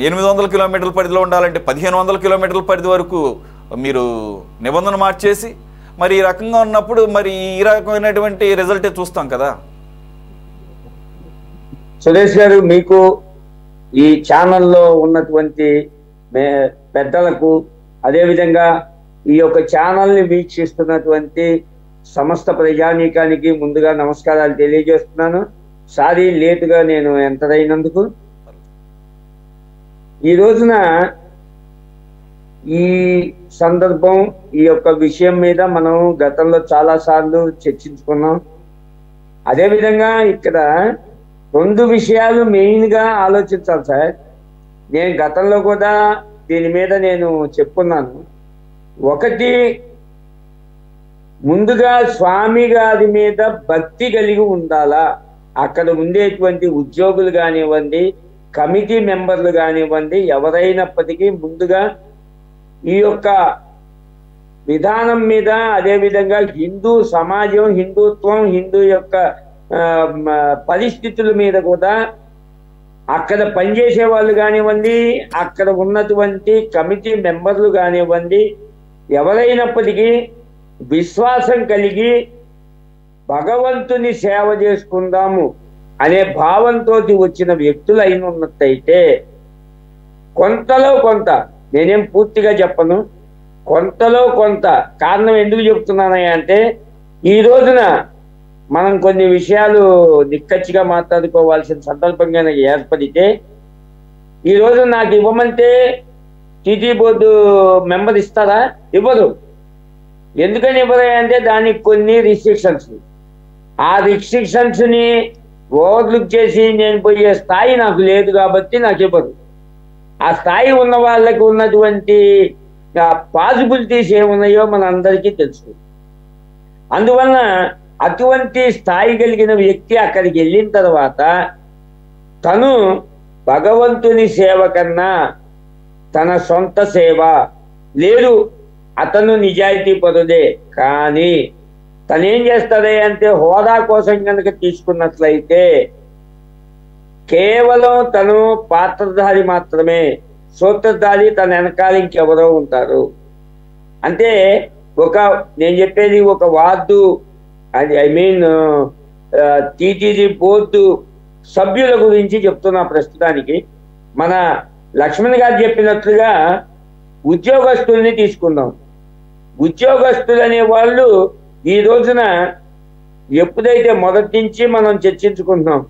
Speaker 1: 800 కిలోమీటర్ల పరిధిలో ఉండాలంటే 1500 కిలోమీటర్ల పరిధి వరకు మీరు నిబంధన మార్చేసి మరి ఈ రకంగా ఉన్నప్పుడు మరి ఈ రకమైనటువంటి రిజల్టే చూస్తాం కదా.
Speaker 5: సురేష్ గారు, మీకు ఈ ఛానల్లో ఉన్నటువంటి పెద్దలకు అదేవిధంగా ఈ యొక్క ఛానల్ని వీక్షిస్తున్నటువంటి సమస్త ప్రజానీకానికి ముందుగా నమస్కారాలు తెలియజేస్తున్నాను. సారీ లేటుగా నేను ఎంటర్ అయినందుకు. ఈ రోజున ఈ సందర్భం, ఈ యొక్క విషయం మీద మనం గతంలో చాలా సార్లు చర్చించుకున్నాం. అదేవిధంగా ఇక్కడ 2 విషయాలు మెయిన్గా ఆలోచించాలి సార్. నేను గతంలో కూడా దీని మీద నేను చెప్పుకున్నాను. ఒకటి, ముందుగా స్వామి గారి మీద భక్తి కలిగి ఉండాలా. అక్కడ ఉండేటువంటి ఉద్యోగులు కానివ్వండి, కమిటీ మెంబర్లు కానివ్వండి, ఎవరైనప్పటికీ ముందుగా ఈ యొక్క విధానం మీద, అదేవిధంగా హిందూ సమాజం, హిందుత్వం, హిందూ యొక్క పరిస్థితుల మీద కూడా అక్కడ పనిచేసే వాళ్ళు కానివ్వండి, అక్కడ ఉన్నటువంటి కమిటీ మెంబర్లు కానివ్వండి, ఎవరైనప్పటికీ విశ్వాసం కలిగి భగవంతుని సేవ చేసుకుందాము అనే భావంతో వచ్చిన వ్యక్తులు అయిన ఉన్నట్టయితే కొంతలో కొంత, నేనేం పూర్తిగా చెప్పను, కొంతలో కొంత. కారణం ఎందుకు చెప్తున్నానయ్యా అంటే, ఈ రోజున మనం కొన్ని విషయాలు నిక్కచ్చిగా మాట్లాడుకోవాల్సిన సందర్భంగా ఏర్పడితే, ఈ రోజు నాకు ఇవ్వమంటే టీటీ బోర్డు మెంబర్ ఇస్తారా? ఇవ్వరు. ఎందుకని ఇవ్వరా అంటే దానికి కొన్ని రిస్ట్రిక్షన్స్. ఆ రిస్ట్రిక్షన్స్ని ఓవర్లుక్ చేసి నేను పోయే స్థాయి నాకు లేదు కాబట్టి నాకు ఇవ్వరు. ఆ స్థాయి ఉన్న వాళ్ళకి ఉన్నటువంటి పాసిబిలిటీస్ ఏమున్నాయో మన అందరికీ తెలుసు. అందువలన అటువంటి స్థాయి కలిగిన వ్యక్తి అక్కడికి వెళ్ళిన తర్వాత తను భగవంతుని సేవ కన్నా తన సొంత సేవ లేదు. అతను నిజాయితీ పరుడే, కానీ తనేం చేస్తాడే అంటే హోదా కోసం కనుక తీసుకున్నట్లయితే కేవలం తను పాత్రధారి మాత్రమే, సూత్రధారి తన వెనకాల ఇంకెవరో ఉంటారు. అంటే నేను చెప్పేది ఒక వార్డు, అది టీటీడీ బోర్డు సభ్యుల గురించి చెప్తున్నా ప్రస్తుతానికి. మన లక్ష్మణ్ గారు చెప్పినట్లుగా ఉద్యోగస్తుల్ని తీసుకుందాం. ఉద్యోగస్తులు అనే వాళ్ళు ఈ రోజున ఎప్పుడైతే మొదటి నుంచి మనం చర్చించుకుంటున్నాం,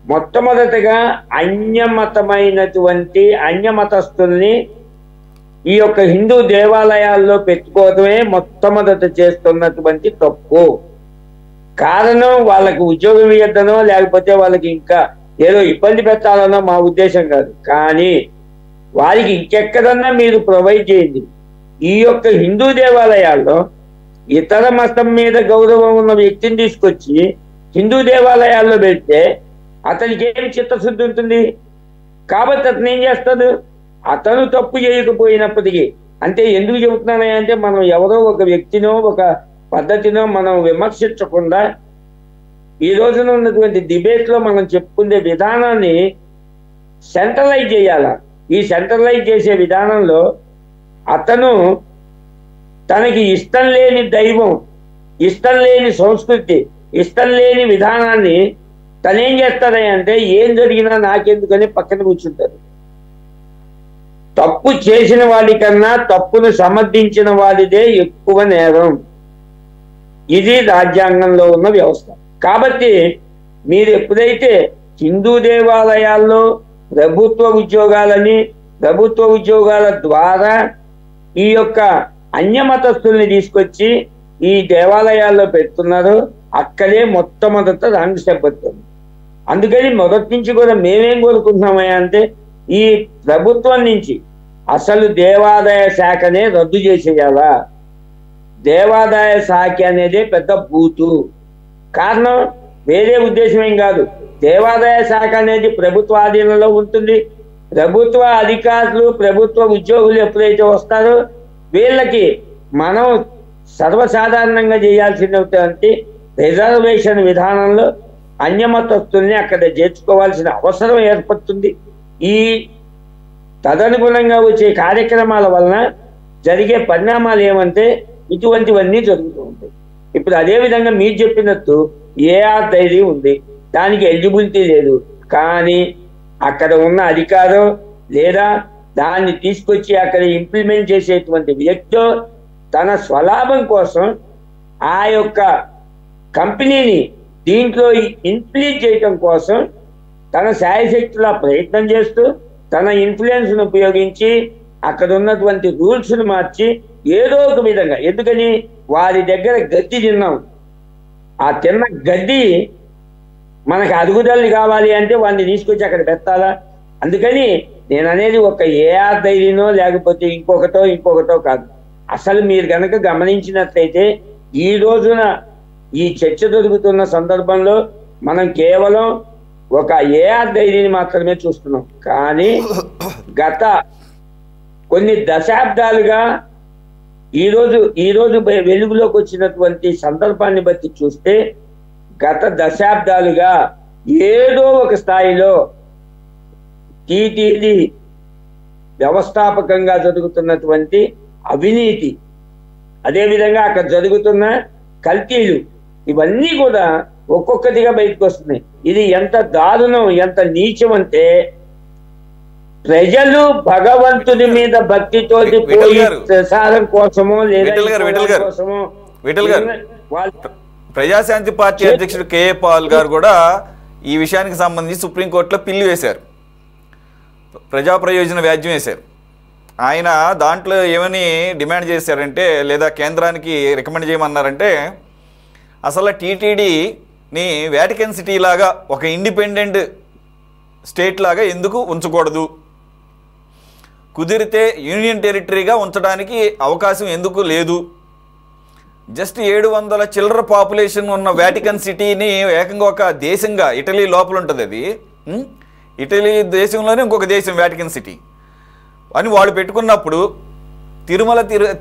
Speaker 5: మొట్టమొదటిగా అన్యమతస్తుల్ని ఈ యొక్క హిందూ దేవాలయాల్లో పెట్టుకోవడమే మొట్టమొదట చేస్తున్నటువంటి తప్పు. కారణం వాళ్ళకి ఉద్యోగం ఇవ్వద్దనో లేకపోతే వాళ్ళకి ఇంకా ఏదో ఇబ్బంది పెట్టాలనో మా ఉద్దేశం కాదు. కానీ వారికి ఇంకెక్కడన్నా మీరు ప్రొవైడ్ చేయండి. ఈ యొక్క హిందూ దేవాలయాల్లో ఇతర మతం మీద గౌరవం ఉన్న వ్యక్తిని తీసుకొచ్చి హిందూ దేవాలయాల్లో పెడితే అతనికి ఏమి చిత్తశుద్ధి ఉంటుంది? కాబట్టి అతను ఏం చేస్తాడు? అతను తప్పు చేయకపోయినప్పటికీ, అంటే ఎందుకు చెబుతున్నానంటే మనం ఎవరో ఒక వ్యక్తినో ఒక పద్ధతినో మనం విమర్శించకుండా ఈ రోజున ఉన్నటువంటి డిబేట్లో మనం చెప్పుకునే విధానాన్ని సెంట్రలైజ్ చేయాల. ఈ సెంట్రలైజ్ చేసే విధానంలో అతను తనకి ఇష్టం లేని దైవం, ఇష్టం లేని సంస్కృతి, ఇష్టం లేని విధానాన్ని తనేం చేస్తాడంటే ఏం జరిగినా నాకెందుకని పక్కన కూర్చుంటారు. తప్పు చేసిన వాడికన్నా తప్పును సమర్థించిన వాడిదే ఎక్కువ నేరం. ఇది రాజ్యాంగంలో ఉన్న వ్యవస్థ. కాబట్టి మీరు ఎప్పుడైతే హిందూ దేవాలయాల్లో ప్రభుత్వ ఉద్యోగాల ద్వారా ఈ యొక్క అన్యమతస్తుల్ని తీసుకొచ్చి ఈ దేవాలయాల్లో పెడుతున్నారు. అక్కడే మొట్టమొదట రాంగ్ స్టెప్ వస్తుంది. అందుకని మొదటి నుంచి కూడా మేమేం కోరుకుంటున్నామయ్యా అంటే ఈ ప్రభుత్వం నుంచి అసలు దేవాదాయ శాఖనే రద్దు చేసేయాలా. దేవాదాయ శాఖ అనేదే పెద్ద బూతు. కారణం వేరే ఉద్దేశం ఏం కాదు. దేవాదాయ శాఖ అనేది ప్రభుత్వ ఆధీనంలో ఉంటుంది. ప్రభుత్వ అధికారులు ప్రభుత్వ ఉద్యోగులు ఎప్పుడైతే వస్తారో వీళ్ళకి మనం సర్వసాధారణంగా చేయాల్సినటువంటి రిజర్వేషన్ విధానంలో అన్యమతస్తుల్ని అక్కడ చేర్చుకోవాల్సిన అవసరం ఏర్పడుతుంది. ఈ తదనుగుణంగా వచ్చే కార్యక్రమాల వలన జరిగే పరిణామాలు ఏమంటే ఇటువంటివన్నీ జరుగుతూ ఉంటాయి. ఇప్పుడు అదే విధంగా మీరు చెప్పినట్టు ఏఆర్ డైరీ ఉంది, దానికి ఎలిజిబిలిటీ లేదు. కానీ అక్కడ ఉన్న అధికారం లేదా దాన్ని తీసుకొచ్చి అక్కడ ఇంప్లిమెంట్ చేసేటువంటి వ్యక్తి తన స్వలాభం కోసం ఆ యొక్క కంపెనీని దీంట్లో ఇంప్లీట్ చేయటం కోసం తన శాయశక్తులా ప్రయత్నం చేస్తూ తన ఇన్ఫ్లుయెన్స్ను ఉపయోగించి అక్కడ ఉన్నటువంటి రూల్స్ను మార్చి ఏదో ఒక విధంగా, ఎందుకని వారి దగ్గర గడ్డి తిన్నాం, ఆ తిన్న గడ్డి మనకు అదుగుదల కావాలి అంటే వాడిని తీసుకొచ్చి అక్కడ పెట్టాలా. అందుకని నేను అనేది ఒక ఏఆర్ డైరీనో లేకపోతే ఇంకొకటో కాదు. అసలు మీరు కనుక గమనించినట్లయితే ఈ రోజున ఈ చర్చ జరుగుతున్న సందర్భంలో మనం కేవలం ఒక ఏఆర్ డైరీని మాత్రమే చూస్తున్నాం. కానీ గత కొన్ని దశాబ్దాలుగా ఈరోజు వెలుగులోకి వచ్చినటువంటి సందర్భాన్ని బట్టి చూస్తే గత దశాబ్దాలుగా ఏదో ఒక స్థాయిలో టీటీడీ వ్యవస్థాపకంగా జరుగుతున్నటువంటి అవినీతి, అదేవిధంగా అక్కడ జరుగుతున్న కల్తీలు, ఇవన్నీ కూడా ఒక్కొక్కటిగా బయటకు వస్తున్నాయి. ఇది ఎంత దారుణం, ఎంత నీచం అంటే ప్రజలు భగవంతుని మీద భక్తితో పోయి ప్రసాదం కోసమో లేదా కోసమో
Speaker 1: ప్రజాశాంతి పార్టీ అధ్యక్షుడు కేఏ పాల్ గారు కూడా ఈ విషయానికి సంబంధించి సుప్రీంకోర్టులో పిల్లి వేశారు, ప్రజా ప్రయోజన వ్యాజ్యం వేశారు. ఆయన దాంట్లో ఏమని డిమాండ్ చేశారంటే, లేదా కేంద్రానికి రికమెండ్ చేయమన్నారంటే, అసలు టీటీడీని వాటికన్ సిటీ లాగా ఒక ఇండిపెండెంట్ స్టేట్ లాగా ఎందుకు ఉంచకూడదు, కుదిరితే యూనియన్ టెరిటరీగా ఉంచడానికి అవకాశం ఎందుకు లేదు, జస్ట్ 700 చిల్లర పాపులేషన్ ఉన్న వాటికన్ సిటీని ఏకంగా ఒక దేశంగా, ఇటలీ లోపల ఉంటుంది అది, ఇటలీ దేశంలోనే ఇంకొక దేశం వాటికన్ సిటీ అని వాళ్ళు పెట్టుకున్నప్పుడు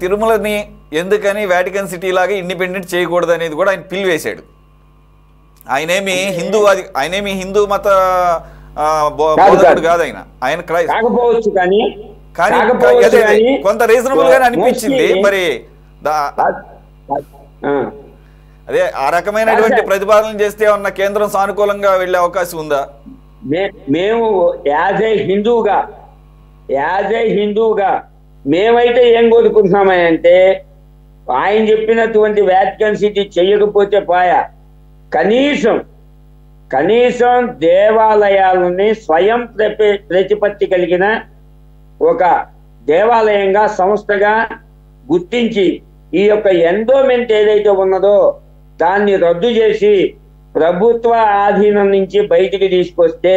Speaker 1: తిరుమలని ఎందుకని వాటికన్ సిటీ లాగా ఇండిపెండెంట్ చేయకూడదు అనేది కూడా ఆయన పిల్లి వేశాడు. ఆయనేమి హిందూ మత బోధకుడు కాదు, ఆయన
Speaker 5: కాకపోవచ్చు, కానీ
Speaker 1: కొంత రీజనబుల్ గానే అనిపించింది. మరి అదే ఆ రకమైనటువంటి ప్రతిపాదన చేస్తే ఉన్న కేంద్రం సానుకూలంగా వెళ్ళే అవకాశం ఉందా?
Speaker 5: మేము యాజ్ ఏ హిందూగా మేమైతే ఏం కోరుకుంటున్నామంటే, ఆయన చెప్పినటువంటి వాటికన్ సిటీ చెయ్యకపోతే పాయా, కనీసం దేవాలయాలని స్వయం ప్రతిపత్తి కలిగిన ఒక దేవాలయంగా సంస్థగా గుర్తించి ఈ యొక్క ఎండోమెంట్ ఏదైతే ఉన్నదో దాన్ని రద్దు చేసి ప్రభుత్వ ఆధీనం నుంచి బయటికి తీసుకొస్తే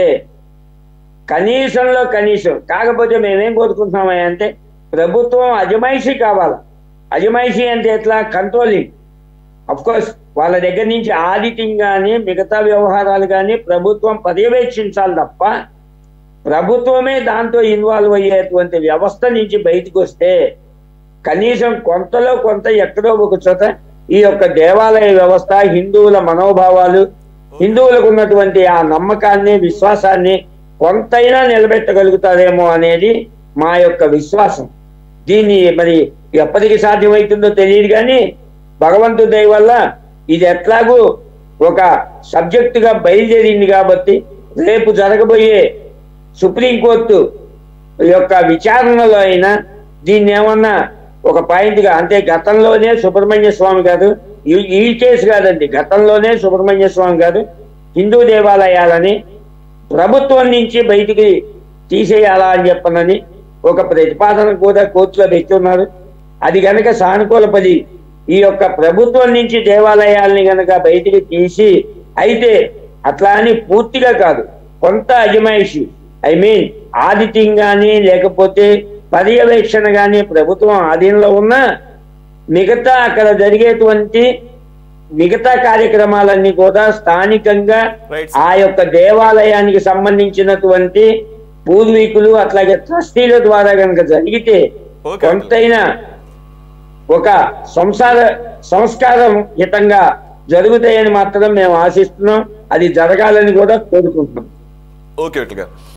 Speaker 5: కనీసంలో కనీసం. కాకపోతే మేమేం కోరుకుంటున్నామంటే ప్రభుత్వం అజమాయిషీ కావాలా. అజమాయిషీ అంటే ఎట్లా? కంట్రోలింగ్. అఫ్ కోర్స్ వాళ్ళ దగ్గర నుంచి ఆడిటింగ్ కానీ మిగతా వ్యవహారాలు కానీ ప్రభుత్వం పర్యవేక్షించాలి తప్ప ప్రభుత్వమే దాంతో ఇన్వాల్వ్ అయ్యేటువంటి వ్యవస్థ నుంచి బయటకు వస్తే కనీసం కొంతలో కొంత ఎక్కడో ఒక చోట ఈ యొక్క దేవాలయ వ్యవస్థ, హిందువుల మనోభావాలు, హిందువులకు ఉన్నటువంటి ఆ నమ్మకాన్ని, విశ్వాసాన్ని కొంతైనా నిలబెట్టగలుగుతారేమో అనేది మా యొక్క విశ్వాసం. దీన్ని మరి ఎప్పటికి సాధ్యమవుతుందో తెలియదు, కానీ భగవంతుడి దయ వల్ల ఇది ఎట్లాగూ ఒక సబ్జెక్టుగా బయలుదేరింది కాబట్టి రేపు జరగబోయే సుప్రీంకోర్టు యొక్క విచారణలో అయినా దీన్ని ఏమన్నా ఒక పాయింట్గా, అంటే గతంలోనే సుబ్రహ్మణ్య స్వామి గారు, ఈ కేసు కాదండి, గతంలోనే సుబ్రహ్మణ్య స్వామి గారు హిందూ దేవాలయాలని ప్రభుత్వం నుంచి బయటికి తీసేయాలా అని చెప్పనని ఒక ప్రతిపాదన కూడా కోర్టులో పెట్టున్నారు. అది గనక సానుకూలపడి ఈ యొక్క ప్రభుత్వం నుంచి దేవాలయాల్ని గనక బయటికి తీసి, అయితే అట్లా అని పూర్తిగా కాదు, కొంత అజమాయిషి ఆడిటింగ్ కానీ లేకపోతే పర్యవేక్షణ కానీ ప్రభుత్వం ఆధీనంలో ఉన్న మిగతా అక్కడ జరిగేటువంటి మిగతా కార్యక్రమాలన్నీ కూడా స్థానికంగా ఆ యొక్క దేవాలయానికి సంబంధించినటువంటి పూర్వీకులు అట్లాగే ట్రస్టీల ద్వారా కనుక జరిగితే కొంతైనా ఒక సంస్కారం హితంగా జరుగుతాయని మాత్రం మేము ఆశిస్తున్నాం. అది జరగాలని కూడా కోరుకుంటున్నాం.
Speaker 1: ఓకే.